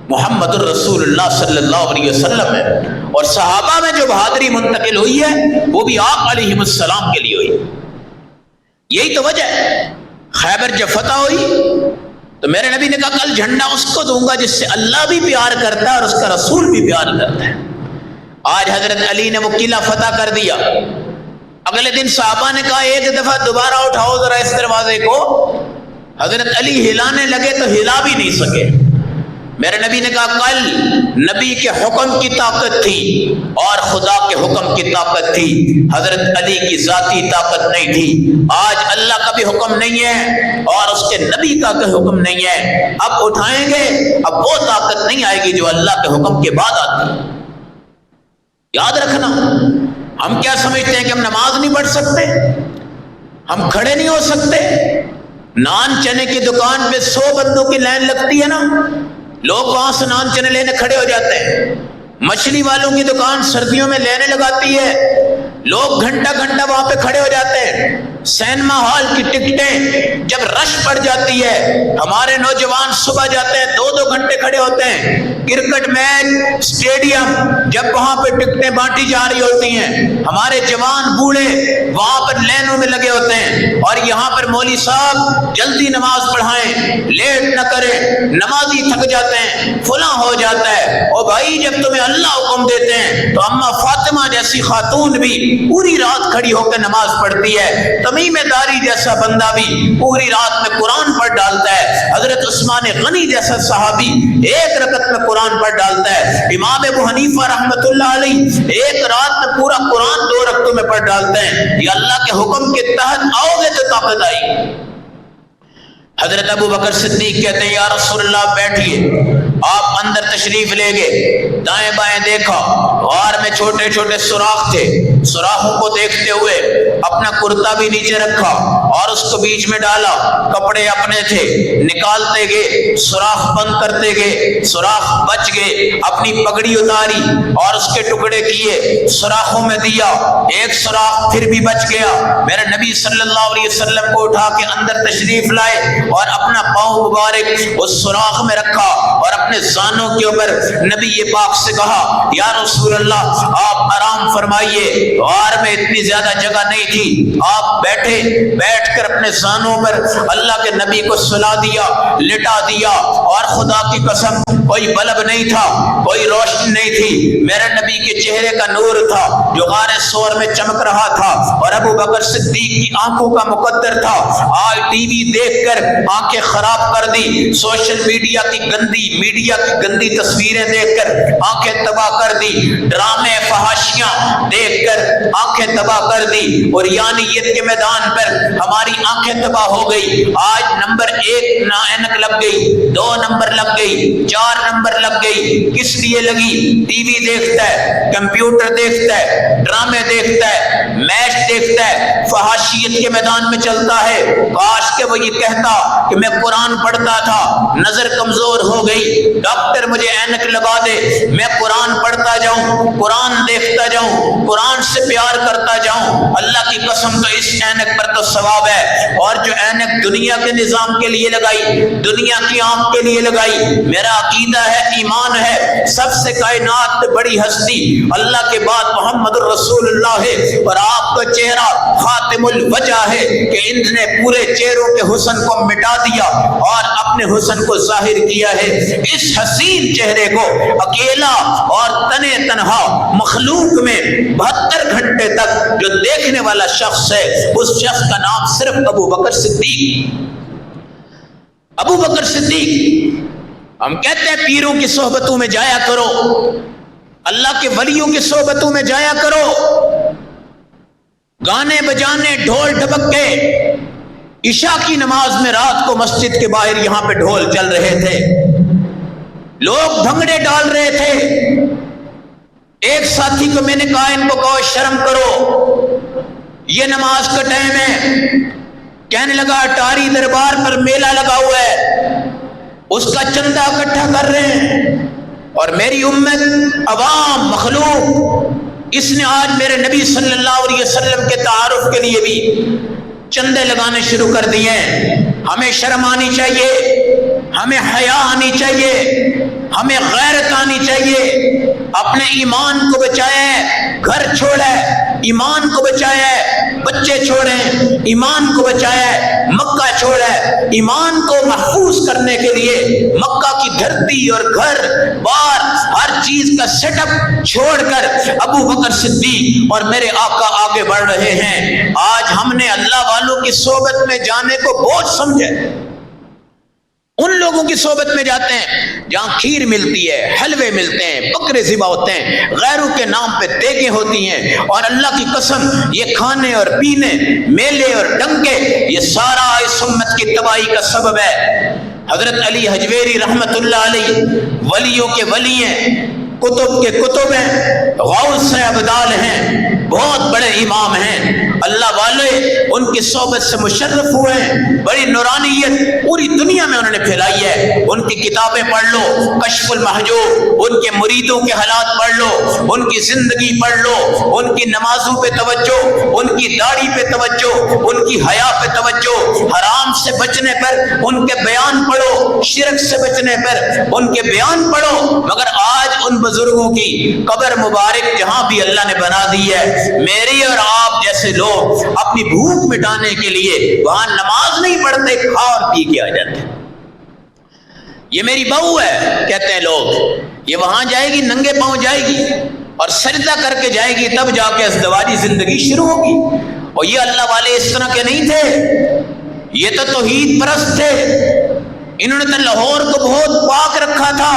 محمد الرسول اللہ صلی اللہ علیہ وسلم ہے، اور صحابہ میں جو بہادری منتقل ہوئی ہے وہ بھی آپ علیہ السلام کے لیے ہوئی۔ یہی تو وجہ ہے، خیبر جب فتح ہوئی تو میرے نبی نے کہا کل جھنڈا اس کو دوں گا جس سے اللہ بھی پیار کرتا ہے اور اس کا رسول بھی پیار کرتا ہے۔ آج حضرت علی نے وہ قلعہ فتح کر دیا۔ اگلے دن صحابہ نے کہا ایک دفعہ دوبارہ اٹھاؤ ذرا اس دروازے کو۔ حضرت علی ہلانے لگے تو ہلا بھی نہیں سکے۔ میرے نبی نے کہا کل نبی کے حکم کی طاقت تھی اور خدا کے حکم کی طاقت تھی، حضرت علی کی ذاتی طاقت نہیں تھی۔ آج اللہ کا بھی حکم نہیں ہے اور اس کے نبی کا بھی حکم نہیں ہے۔ اب اٹھائیں گے، اب وہ طاقت نہیں آئے گی جو اللہ کے حکم کے بعد آتی ہے۔ یاد رکھنا، ہم کیا سمجھتے ہیں کہ ہم نماز نہیں پڑھ سکتے، ہم کھڑے نہیں ہو سکتے؟ نان چنے کی دکان پہ 100 بندوں کی لائن لگتی ہے نا، لوگ وہاں سے نان چنے لینے کھڑے ہو جاتے ہیں۔ مچھلی والوں کی دکان سردیوں میں لینے لگاتی ہے، لوگ گھنٹہ گھنٹہ وہاں پہ کھڑے ہو جاتے ہیں۔ سینما ہال کی ٹکٹیں جب رش پڑ جاتی ہے، ہمارے نوجوان صبح جاتے ہیں 2-2 گھنٹے کھڑے ہوتے ہیں۔ کرکٹ میچ، اسٹیڈیم جب وہاں پہ ٹکٹیں بانٹی جا رہی ہوتی ہیں، ہمارے جوان بوڑھے وہاں پر لینوں میں لگے ہوتے ہیں، اور یہاں پر مولوی صاحب جلدی نماز پڑھائیں، لیٹ نہ کریں، نمازی تھک جاتے ہیں، فلاں ہو جاتا ہے۔ اور بھائی جب تمہیں اللہ حکم دیتے ہیں تو اماں فاطمہ جیسی خاتون بھی پوری رات کھڑی ہو کے نماز پڑھتی ہے، تمیم داری جیسا بندہ بھی پوری رات میں قرآن پڑھ ڈالتا ہے، حضرت عثمان غنی جیسا صحابی ایک رکعت میں قرآن پڑھ ڈالتا ہے، امام ابو حنیفہ رحمۃ اللہ علیہ ایک رات میں پورا قرآن 2 رکعتوں میں پڑھ ڈالتے ہیں۔ یہ اللہ کے حکم کے تحت آؤ گے تو طاقت آئی۔ حضرت ابو بکر صدیق کہتے ہیں یا رسول اللہ بیٹھیے۔ آپ اندر تشریف لے گئے، دائیں بائیں دیکھا، غار میں چھوٹے چھوٹے سوراخ تھے، سوراخوں کو دیکھتے ہوئے اپنا کرتا بھی نیچے رکھا اور اس کو بیچ میں ڈالا، کپڑے اپنے تھے، نکالتے گئے، سوراخ بند کرتے گئے، سوراخ بچ گئے، اپنے اپنی پگڑی اتاری اور اس کے ٹکڑے کیے، سوراخوں میں دیا، ایک سوراخ پھر بھی بچ گیا۔ میرے نبی صلی اللہ علیہ وسلم کو اٹھا کے اندر تشریف لائے اور اپنا پاؤں مبارک اس سوراخ میں رکھا اور اپنے زانوں کے اوپر نبی پاک سے کہا یا رسول اللہ آپ آرام فرمائیے، غار میں اتنی زیادہ جگہ نہیں تھی، آپ بیٹھے، بیٹھ کر اپنے زانوں پر اللہ کے نبی کو سلا دیا، لٹا دیا، اور خدا کی قسم کوئی بلب نہیں تھا، کوئی روشنی نہیں تھی، میرے نبی کے چہرے کا نور تھا جو غار سور میں چمک رہا تھا، اور ابو بکر صدیق کی آنکھوں کا مقدر تھا۔ آج ٹی وی دیکھ کر آنکھیں خراب کر دی، سوشل میڈیا کی گندی تصویریں دیکھ کر آنکھیں تباہ کر دی، ڈرامے فحاشیاں دیکھ کر آنکھیں تباہ کر دی، اور یانیت کے میدان پر ہماری آنکھیں تباہ ہو گئی۔ آج نمبر 1 اینک لگ گئی، 2 نمبر لگ گئی، 4 نمبر لگ گئی، کس لیے لگی؟ ٹی وی دیکھتا ہے، کمپیوٹر دیکھتا ہے، ڈرامے دیکھتا ہے، میچ دیکھتا ہے، فحاشیت کے میدان میں چلتا ہے۔ کاش کہ وہ یہ کہتا کہ میں قرآن پڑھتا تھا، نظر کمزور ہو گئی، ڈاکٹر مجھے اینک لگا دے، میں قرآن پڑھتا جاؤں، قرآن دیکھتا جاؤں، قرآن سے پیار کرتا جاؤں۔ اللہ کی قسم تو اس اینک پر تو ثواب ہے، اور جو اینک دنیا کے نظام کے لیے لگائی، دنیا کی آنکھ کے لیے لگائی، میرا عقیدہ ہے، ایمان ہے، سب سے کائنات میں بڑی ہستی اللہ کے بعد محمد الرسول اللہ ہے، اور آپ کا چہرہ خاتم الوجہ ہے کہ ان نے پورے چہروں کے حسن کو مٹا دیا اور اپنے حسن کو ظاہر کیا ہے۔ اس حسین چہرے کو اکیلا اور تنے تنہا مخلوق میں 72 گھنٹے تک جو دیکھنے والا شخص ہے، اس شخص کا نام صرف ابو بکر صدیق۔ ابو بکر صدیق، ہم کہتے ہیں پیروں کی صحبتوں میں جایا کرو، اللہ کے ولیوں کی صحبتوں میں جایا کرو، گانے بجانے، ڈھول ڈھبکے، عشاء کی نماز میں رات کو مسجد کے باہر یہاں پہ ڈھول چل رہے تھے، لوگ بھنگڑے ڈال رہے تھے۔ ایک ساتھی کو میں نے کہا ان کو کہو شرم کرو، یہ نماز کا ٹائم ہے۔ کہنے لگا اٹاری دربار پر میلہ لگا ہوا ہے، اس کا چندہ اکٹھا کر رہے ہیں، اور میری امت، عوام، مخلوق، اس نے آج میرے نبی صلی اللہ علیہ وسلم کے تعارف کے لیے بھی چندے لگانے شروع کر دیے ہیں۔ ہمیں شرم آنی چاہیے، ہمیں حیا آنی چاہیے، ہمیں غیرت آنی چاہیے۔ اپنے ایمان کو بچایا ہے، گھر چھوڑا ہے، ایمان کو بچایا ہے، بچے چھوڑے، ایمان کو بچایا ہے، مکہ چھوڑا ہے، ایمان کو محفوظ کرنے کے لیے مکہ کی دھرتی اور گھر بار ہر چیز کا سیٹ اپ چھوڑ کر ابو بکر صدیق اور میرے آقا آگے بڑھ رہے ہیں۔ آج ہم نے اللہ والوں کی صحبت میں جانے کو بوجھ سمجھے، ان لوگوں کی صحبت میں جاتے ہیں جہاں کھیر ملتی ہے، حلوے ملتے ہیں، بکرے ذبح ہوتے ہیں، غیروں کے نام پہ دیگیں ہوتی ہیں، اور اللہ کی قسم یہ کھانے اور پینے، میلے اور ڈنکے، یہ سارا اس امت کی تباہی کا سبب ہے۔ حضرت علی حجویری رحمت اللہ علیہ ولیوں کے ولی ہیں، کتب کے کتب ہیں، غوث ابدال ہیں، بہت بڑے امام ہیں، اللہ والے ان کی صحبت سے مشرف ہوئے ہیں، بڑی نورانیت پوری دنیا میں انہوں نے پھیلائی ہے۔ ان کی کتابیں پڑھ لو، کشف المحجوب، ان کے مریدوں کے حالات پڑھ لو، ان کی زندگی پڑھ لو، ان کی نمازوں پہ توجہ، ان کی داڑھی پہ توجہ، ان کی حیا پہ توجہ، حرام سے بچنے پر ان کے بیان پڑھو، شرک سے بچنے پر ان کے بیان پڑھو۔ مگر آج ان بزرگوں کی قبر مبارک جہاں بھی اللہ نے بنا دی ہے، میری اور آپ جیسے لوگ اپنی بھوک مٹانے کے لیے وہاں نماز نہیں پڑھتے، کھا اور پی کے آ جاتے۔ یہ میری بہو ہے کہتے ہیں لوگ، یہ وہاں جائے گی، ننگے پاؤں جائے گی اور سجدہ کر کے جائے گی، تب جا کے ازدواجی زندگی شروع ہوگی۔ اور یہ اللہ والے اس طرح کے نہیں تھے، یہ تو توحید پرست تھے، انہوں نے تو لاہور کو بہت پاک رکھا تھا۔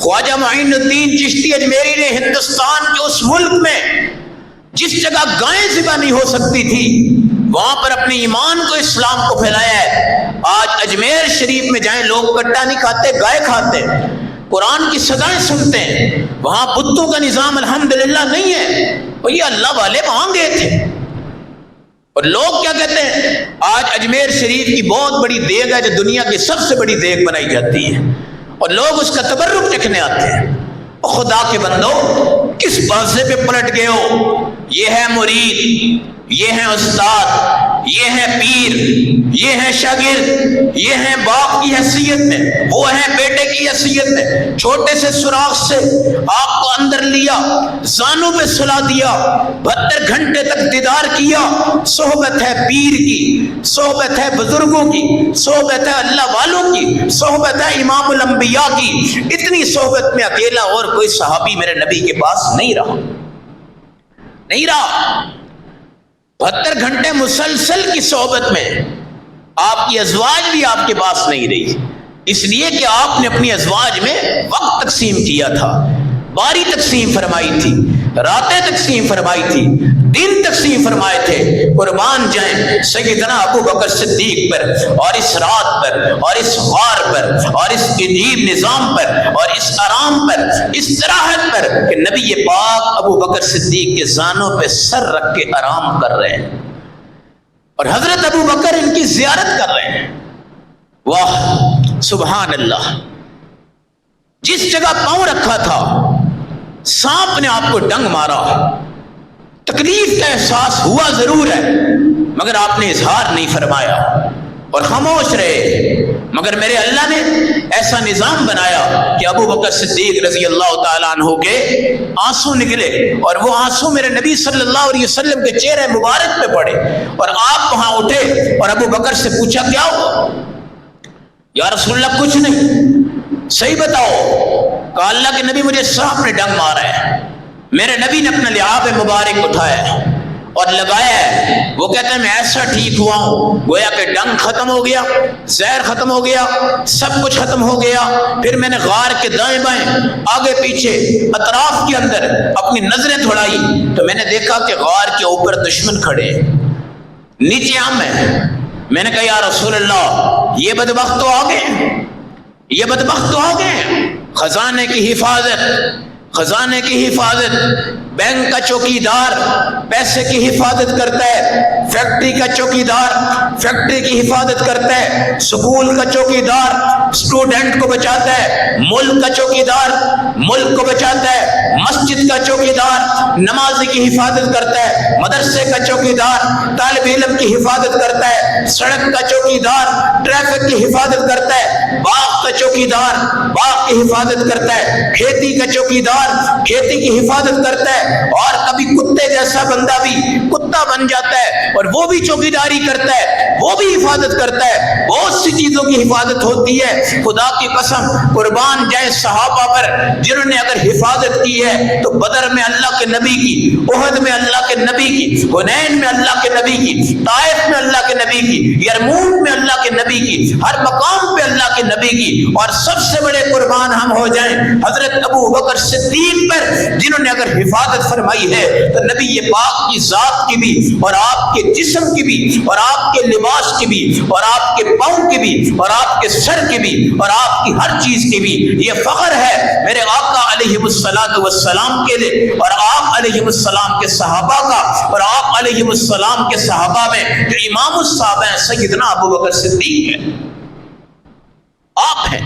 خواجہ معین الدین چشتی اجمیری نے ہندوستان کے اس ملک میں جس جگہ گائیں ذبح نہیں ہو سکتی تھی، وہاں پر اپنے ایمان کو، اسلام کو پھیلایا ہے۔ آج اجمیر شریف میں جائیں، لوگ کٹا نہیں کھاتے، گائے کھاتے، قرآن کی سزائیں سنتے ہیں، وہاں بتوں کا نظام الحمدللہ نہیں ہے، اور یہ اللہ والے وہاں گئے تھے۔ اور لوگ کیا کہتے ہیں، آج اجمیر شریف کی بہت بڑی دیگ ہے جو دنیا کی سب سے بڑی دیگ بنائی جاتی ہے، اور لوگ اس کا تبرک چکھنے آتے ہیں۔ خدا کے بندو کس بازے پہ پلٹ گئے ہو؟ یہ ہے مرید، یہ ہے استاد، یہ ہے پیر، یہ ہے شاگرد، یہ ہے باپ کی حیثیت میں، وہ ہے بیٹے کی حیثیت میں، چھوٹے سے سوراخ سے آپ کو اندر لیا، زانوں پہ سلا دیا، 72 گھنٹے تک دیدار کیا۔ صحبت ہے پیر کی، صحبت ہے بزرگوں کی، صحبت ہے اللہ والوں کی، صحبت ہے امام الانبیاء کی۔ اتنی صحبت میں اکیلا اور کوئی صحابی میرے نبی کے پاس نہیں رہا، نہیں رہا۔ 72 گھنٹے مسلسل کی صحبت میں آپ کی ازواج بھی آپ کے پاس نہیں رہی، اس لیے کہ آپ نے اپنی ازواج میں وقت تقسیم کیا تھا، باری تقسیم فرمائی تھی، راتیں تقسیم فرمائی تھی، دن تقسیم فرمائے تھے۔ قربان جائیں سیدنا ابو بکر صدیق پر، اور اس رات پر، اور اس غار پر، اور اس عجیب نظام پر، اور اس آرام پر، اس راحت پر کہ نبی پاک ابو بکر صدیق کے زانوں پہ سر رکھ کے آرام کر رہے ہیں، اور حضرت ابو بکر ان کی زیارت کر رہے ہیں۔ واہ سبحان اللہ! جس جگہ پاؤں رکھا تھا سانپ نے آپ کو ڈنگ مارا، تکلیف کا احساس ہوا ضرور ہے، مگر آپ نے اظہار نہیں فرمایا اور خاموش رہے۔ مگر میرے اللہ نے ایسا نظام بنایا کہ ابو بکر صدیق رضی اللہ تعالیٰ عنہ کے آنسو نکلے، اور وہ آنسو میرے نبی صلی اللہ علیہ وسلم کے چہرے مبارک پہ پڑے، اور آپ وہاں اٹھے اور ابو بکر سے پوچھا کیا ہوا؟ یا رسول اللہ کچھ نہیں، صحیح بتاؤ۔ کہا اللہ کے نبی مجھے سانپ نے ڈنگ مارا ہے۔ میرے نبی نے اپنا لعاب مبارک اٹھایا اور لگایا ہے۔ وہ کہتے ہیں میں ایسا ٹھیک ہوا ہوں گویا کہ ڈنگ ختم ہو گیا، زہر ختم ہو گیا، سب کچھ ختم ہو گیا۔ پھر میں نے غار کے دائیں بائیں، آگے پیچھے، اطراف کے اندر اپنی نظریں دوڑائی تو میں نے دیکھا کہ غار کے اوپر دشمن کھڑے ہیں، نیچے ہم ہیں۔ میں نے کہا یا رسول اللہ یہ بدبخت تو آ گئے، یہ بدبخت تو آ گئے۔ خزانے کی حفاظت، خزانے کی حفاظت، بینک کا چوکیدار پیسے کی حفاظت کرتا ہے، فیکٹری کا چوکیدار فیکٹری کی حفاظت کرتا ہے، سکول کا چوکیدار اسٹوڈنٹ کو بچاتا ہے، ملک کا چوکیدار ملک کو بچاتا ہے، مسجد کا چوکیدار نمازی کی حفاظت کرتا ہے، مدرسے کا چوکیدار طالب علم کی حفاظت کرتا ہے، سڑک کا چوکیدار ٹریفک کی حفاظت کرتا ہے، باغ کا چوکیدار باغ کی حفاظت کرتا ہے، کھیتی کا چوکیدار کھیتی کی حفاظت کرتا ہے، اور کبھی کتے جیسا بندہ بھی کتا بن جاتا ہے اور وہ بھی چوکیداری کرتا ہے، وہ بھی حفاظت کرتا ہے۔ بہت سی چیزوں کی حفاظت ہوتی ہے۔ خدا کی قسم قربان جائے صحابہ پر جنہوں نے اگر حفاظت کی ہے تو بدر میں اللہ کے نبی کی، احد میں اللہ کے نبی کی، حنین میں اللہ کے نبی کی، طائف میں اللہ کے نبی کی، یرموک میں اللہ کے نبی کی، ہر مقام پہ اللہ کے نبی کی۔ اور سب سے بڑے قربان ہم ہو جائیں حضرت ابو بکر صدیق پر جنہوں نے اگر حفاظت فرمائی ہے تو نبی پاک کی ذات کی بھی، اور آپ کے جسم کی بھی، اور آپ کے لباس کی بھی، اور آپ کے پاؤں کی بھی، اور آپ کے سر کی بھی، اور آپ کی ہر چیز کی بھی یہ فخر ہے میرے آقا علیہ السلام کے لیے، اور آپ علیہ السلام کے صحابہ کا، اور آپ علیہ السلام کے صحابہ میں جو امام الصحابہ ہیں سیدنا ابو بکر صدیق ہے، آپ ہیں۔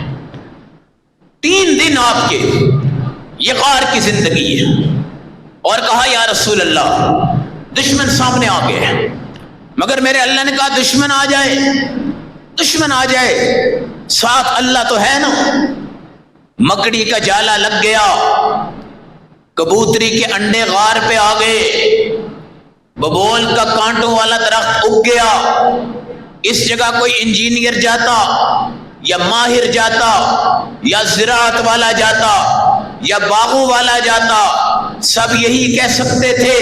3 دن آپ کے یہ غار کی زندگی ہے، اور کہا یا رسول اللہ دشمن سامنے آ گئے ہیں، مگر میرے اللہ نے کہا دشمن آ جائے، دشمن آ جائے، ساتھ اللہ تو ہے نا۔ مکڑی کا جالا لگ گیا، کبوتری کے انڈے غار پہ آ گئے، ببول کا کانٹوں والا درخت اگ گیا۔ اس جگہ کوئی انجینئر جاتا یا ماہر جاتا یا زراعت والا جاتا یا باغوں والا جاتا، سب یہی کہہ سکتے تھے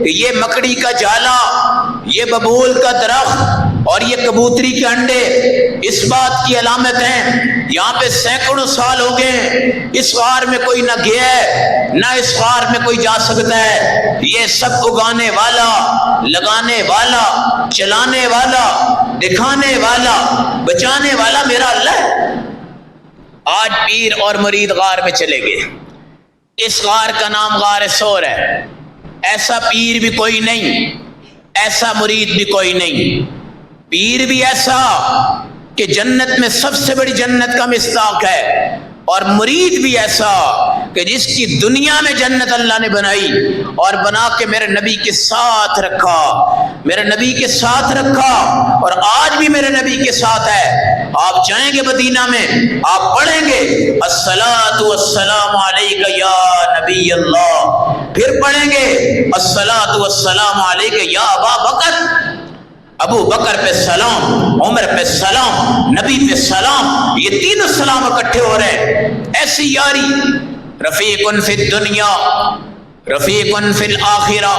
کہ یہ مکڑی کا جالا، یہ ببول کا درخت اور یہ کبوتری کے انڈے اس بات کی علامت ہیں یہاں پہ سینکڑوں سال ہو گئے، اس غار میں کوئی نہ گیا ہے نہ اس غار میں کوئی جا سکتا ہے۔ یہ سب اگانے والا، لگانے والا، چلانے والا، دکھانے والا، بچانے والا میرا اللہ ہے۔ آج پیر اور مرید غار میں چلے گئے، اس غار کا نام غار سور ہے۔ ایسا پیر بھی کوئی نہیں، ایسا مرید بھی کوئی نہیں۔ پیر بھی ایسا کہ جنت میں سب سے بڑی جنت کا مصداق ہے، اور مرید بھی ایسا کہ جس کی دنیا میں جنت اللہ نے بنائی اور بنا کے میرے نبی کے ساتھ رکھا، میرے نبی کے ساتھ رکھا، اور آج بھی میرے نبی کے ساتھ ہے۔ آپ جائیں گے مدینہ میں، آپ پڑھیں گے الصلاۃ والسلام علیک یا نبی اللہ، پھر پڑھیں گے الصلاۃ والسلام علیک یا ابا بکر، ابو بکر پہ سلام، عمر پہ سلام، نبی پہ سلام، یہ تینوں سلام اکٹھے ہو رہے ہیں۔ ایسی یاری، رفیق فی الدنیا، رفیق فی الآخرہ،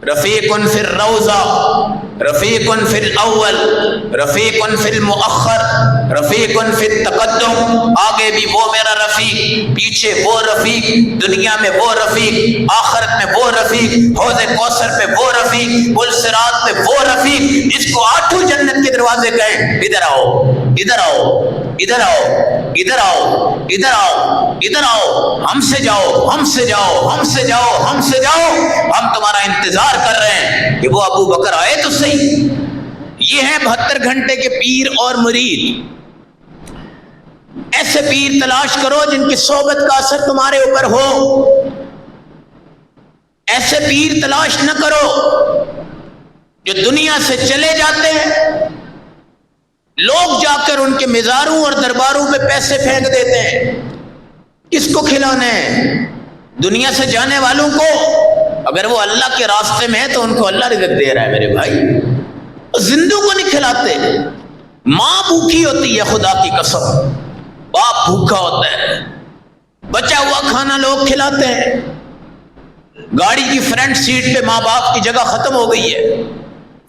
رفیق فی الروضہ، رفیق فی الاول، رفیق فی المؤخر، رفیق فی التقدم، آگے بھی وہ میرا رفیق، پیچھے وہ رفیق، دنیا میں وہ رفیق، آخرت میں وہ رفیق، حوض کوثر پہ وہ رفیق، پل صراط پہ وہ رفیق، جس کو آٹھوں جنت کے دروازے کہیں ادھر آؤ، ادھر آؤ، ادھر آؤ، ادھر آؤ، ادھر آؤ، ادھر آؤ، ہم سے جاؤ، ہم سے جاؤ، ہم سے جاؤ، ہم سے جاؤ، ہم تمہارا انتظار کر رہے ہیں کہ وہ ابو بکر آئے تو صحیح۔ یہ ہیں 72 گھنٹے کے پیر اور مرید۔ ایسے پیر تلاش کرو جن کی صحبت کا اثر تمہارے اوپر ہو، ایسے پیر تلاش نہ کرو جو دنیا سے چلے جاتے ہیں، لوگ جا کر ان کے مزاروں اور درباروں پہ پیسے پھینک دیتے ہیں۔ کس کو کھلانا ہے؟ دنیا سے جانے والوں کو۔ اگر وہ اللہ کے راستے میں ہے تو ان کو اللہ رزق دے رہا ہے میرے بھائی، زندوں کو نہیں کھلاتے۔ ماں بھوکی ہوتی ہے، خدا کی قسم، باپ بھوکا ہوتا ہے، بچا ہوا کھانا لوگ کھلاتے ہیں۔ گاڑی کی فرنٹ سیٹ پہ ماں باپ کی جگہ ختم ہو گئی ہے۔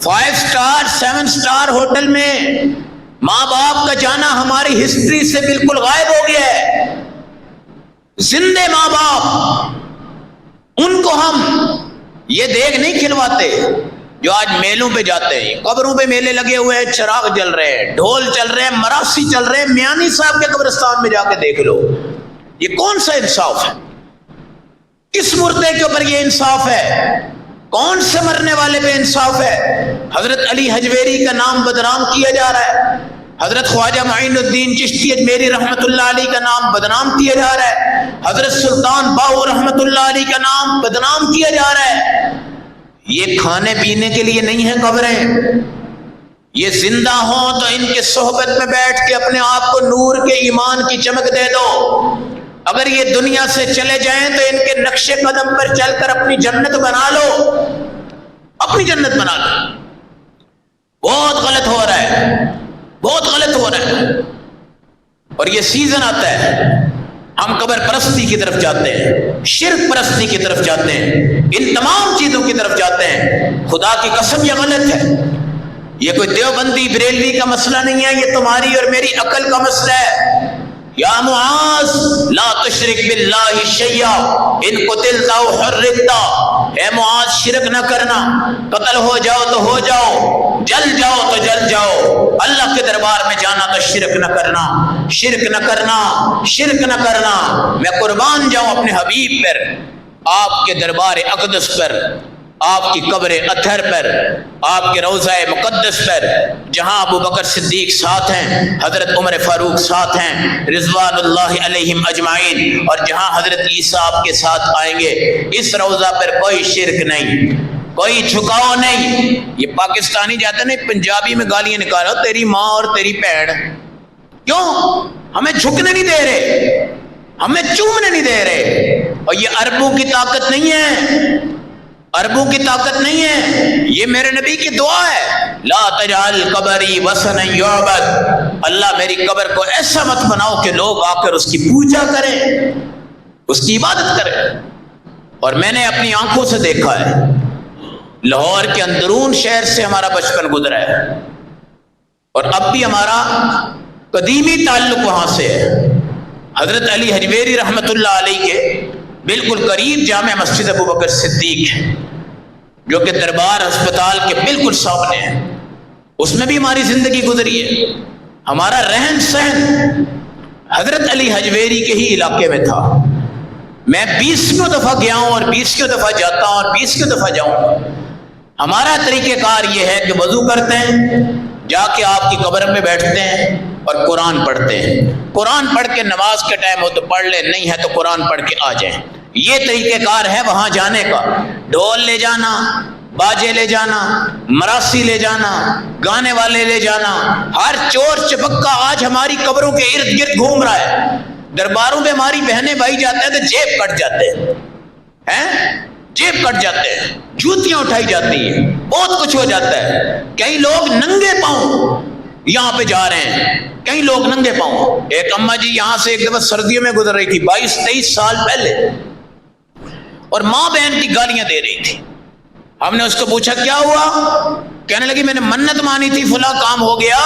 5 سٹار 7 سٹار ہوٹل میں ماں باپ کا جانا ہماری ہسٹری سے بالکل غائب ہو گیا ہے۔ زندے ماں باپ، ان کو ہم یہ دیگ نہیں کھلواتے جو آج میلوں پہ جاتے ہیں، قبروں پہ میلے لگے ہوئے ہیں، چراغ جل رہے ہیں، ڈھول چل رہے ہیں، مراسی چل رہے ہیں، میانی صاحب کے قبرستان میں جا کے دیکھ لو۔ یہ کون سا انصاف ہے؟ کس مردے کے اوپر یہ انصاف ہے؟ کون سے مرنے والے پہ انصاف ہے؟ حضرت علی حجویری کا نام بدنام کیا جا رہا ہے، حضرت خواجہ معین الدین چشتی اجمیری رحمت اللہ علیہ کا نام بدنام کیا جا رہا ہے، حضرت سلطان باہو رحمت اللہ علیہ کا نام بدنام کیا جا رہا ہے۔ یہ کھانے پینے کے لیے نہیں ہیں قبریں، یہ زندہ ہوں تو ان کے صحبت میں بیٹھ کے اپنے آپ کو نور کے ایمان کی چمک دے دو۔ اگر یہ دنیا سے چلے جائیں تو ان کے نقش قدم پر چل کر اپنی جنت بنا لو، اپنی جنت بنا لو۔ بہت غلط ہو رہا ہے، بہت غلط ہو رہا ہے۔ اور یہ سیزن آتا ہے، ہم قبر پرستی کی طرف جاتے ہیں، شرک پرستی کی طرف جاتے ہیں، ان تمام چیزوں کی طرف جاتے ہیں۔ خدا کی قسم یہ غلط ہے۔ یہ کوئی دیوبندی بریلوی کا مسئلہ نہیں ہے، یہ تمہاری اور میری عقل کا مسئلہ ہے۔ یا معاذ لا تشرک باللہ شیئا ان قتلت او حرقت، اے معاذ شرک نہ کرنا، قتل ہو جاؤ تو ہو جاؤ، جل جاؤ تو جل جاؤ، اللہ کے دربار میں جانا تو شرک نہ کرنا، شرک نہ کرنا، شرک نہ کرنا۔ میں قربان جاؤں اپنے حبیب پر، آپ کے دربار اقدس پر، آپ کی قبر اطہر پر، آپ کے روضہ مقدس پر، جہاں ابو بکر صدیق ساتھ ہیں، حضرت عمر فاروق ساتھ ہیں رضوان اللہ علیہم اجمعین، اور جہاں حضرت عیسیٰ آپ کے ساتھ آئیں گے۔ اس روضہ پر کوئی شرک نہیں، کوئی جھکاؤ نہیں۔ یہ پاکستانی جاتے ہیں پنجابی میں گالیاں نکالو، تیری ماں اور تیری بہن، کیوں؟ ہمیں جھکنے نہیں دے رہے، ہمیں چومنے نہیں دے رہے۔ اور یہ عربوں کی طاقت نہیں ہے، عربوں کی طاقت نہیں ہے، یہ میرے نبی کی دعا ہے، لا تجعل قبری وثنا یعبد، اللہ میری قبر کو ایسا مت بناؤ کہ لوگ آ کر اس کی پوجا کریں، اس کی عبادت کریں۔ اور میں نے اپنی آنکھوں سے دیکھا ہے، لاہور کے اندرون شہر سے ہمارا بچپن گزرا ہے، اور اب بھی ہمارا قدیمی تعلق وہاں سے ہے۔ حضرت علی حجویری رحمت اللہ علیہ کے بالکل قریب جامع مسجد ابو بکر صدیق ہے، جو کہ دربار ہسپتال کے بالکل سامنے ہے۔ اس میں بھی ہماری زندگی گزری ہے۔ ہمارا رہن سہن حضرت علی حجویری کے ہی علاقے میں تھا۔ میں 20 دفعہ گیا ہوں اور 20 دفعہ جاتا ہوں اور 20 دفعہ جاؤں گا۔ ہمارا طریقہ کار یہ ہے کہ وضو کرتے ہیں، جا کے آپ کی قبر میں بیٹھتے ہیں اور قرآن پڑھتے ہیں. قرآن پڑھ کے نماز کے ٹائم ہو تو پڑھ لیں، نہیں ہے تو قرآن پڑھ کے آ جائیں. یہ طریقہ کار ہے وہاں جانے کا. ڈھول لے جانا، باجے لے جانا، مراسی لے جانا، گانے والے لے جانا. ہر چور چپکا آج ہماری قبروں کے ارد گرد گھوم رہا ہے. درباروں میں ہماری بہنیں بھائی جاتے ہیں تو جیب کٹ جاتے ہیں، جیب کٹ جاتے ہیں، جوتیاں اٹھائی جاتی ہیں، بہت کچھ ہو جاتا ہے. کئی لوگ ننگے پاؤں یہاں پہ جا رہے ہیں، کئی لوگ ننگے پاؤں. ایک اماں جی یہاں سے ایک دفعہ سردیوں میں گزر رہی تھی 22-23 سال پہلے، اور ماں بہن کی گالیاں دے رہی تھی. ہم نے اس کو پوچھا کیا ہوا؟ کہنے لگی میں نے منت مانی تھی فلاں کام ہو گیا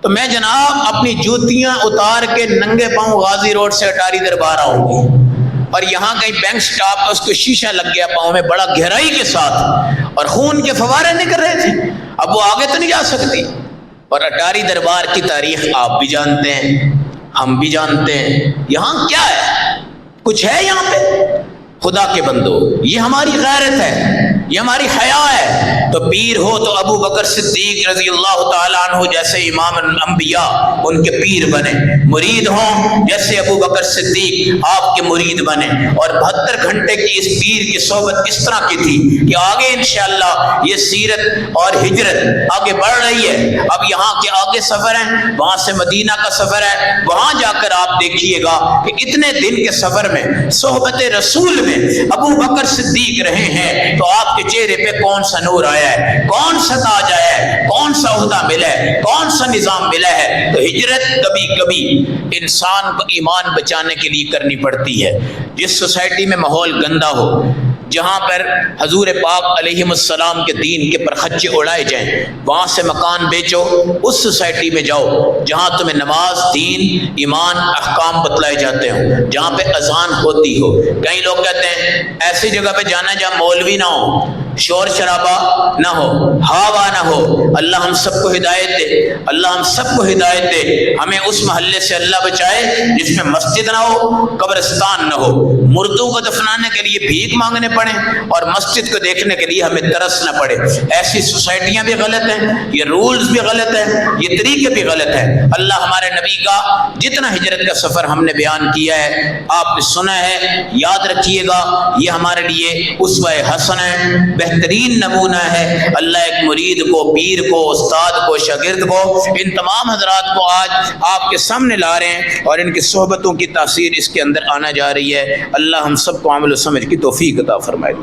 تو میں جناب اپنی جوتیاں اتار کے ننگے پاؤں غازی روڈ سے اٹاری دربار آؤں گی. اور یہاں کہیں بینک سٹاپ کا اس کو شیشہ لگ گیا پاؤں میں بڑا گہرائی کے ساتھ، اور خون کے فوارے نکل رہے تھے. اب وہ آگے تو نہیں جا سکتی. اور اٹاری دربار کی تاریخ آپ بھی جانتے ہیں، ہم بھی جانتے ہیں. یہاں کیا ہے؟ کچھ ہے یہاں پہ؟ خدا کے بندو، یہ ہماری غیرت ہے، یہ ہماری حیا ہے. تو پیر ہو تو ابو بکر صدیق رضی اللہ تعالیٰ عنہ جیسے امام الانبیاء ان کے پیر بنے. مرید ہوں جیسے ابو بکر صدیق آپ کے مرید بنے. اور 72 گھنٹے کی اس پیر کی صحبت اس طرح کی تھی کہ آگے انشاءاللہ یہ سیرت اور ہجرت آگے بڑھ رہی ہے. اب یہاں کے آگے سفر ہیں، وہاں سے مدینہ کا سفر ہے. وہاں جا کر آپ دیکھیے گا کہ اتنے دن کے سفر میں صحبت رسول میں ابو بکر صدیق رہے ہیں تو آپ کے چہرے پہ کون سا نور آیا ہے، کون سا تاج آیا ہے، کون سا عہدہ ملا ہے، کون سا نظام ملا ہے. تو ہجرت کبھی کبھی انسان کو ایمان بچانے کے لیے کرنی پڑتی ہے. جس سوسائٹی میں ماحول گندا ہو، جہاں پر حضور پاک علیہ السلام کے دین کے پرخچے اڑائے جائیں، وہاں سے مکان بیچو. اس سوسائٹی میں جاؤ جہاں تمہیں نماز، دین، ایمان، احکام بتلائے جاتے ہوں، جہاں پہ اذان ہوتی ہو. کئی لوگ کہتے ہیں ایسی جگہ پہ جانا ہے جہاں مولوی نہ ہو، شور شرابہ نہ ہو، ہوا نہ ہو. اللہ ہم سب کو ہدایت دے، اللہ ہم سب کو ہدایت دے. ہمیں اس محلے سے اللہ بچائے جس میں مسجد نہ ہو، قبرستان نہ ہو، مردوں کو دفنانے کے لیے بھیک مانگنے پڑے اور مسجد کو دیکھنے کے لیے ہمیں ترس نہ پڑے. ایسی سوسائٹیاں بھی غلط ہیں، یہ رولز بھی غلط ہیں، یہ طریقے بھی غلط ہیں. اللہ ہمارے نبی کا جتنا ہجرت کا سفر ہم نے بیان کیا ہے آپ نے سنا ہے، یاد رکھیے گا یہ ہمارے لیے اسوہ حسن ہے، بہترین نمونہ ہے. اللہ ایک مرید کو، پیر کو، استاد کو، شاگرد کو، ان تمام حضرات کو آج آپ کے سامنے لا رہے ہیں اور ان کی صحبتوں کی تاثیر اس کے اندر آنا جا رہی ہے. اللہ ہم سب کو عمل و سمجھ کی توفیق عطا فرمائے.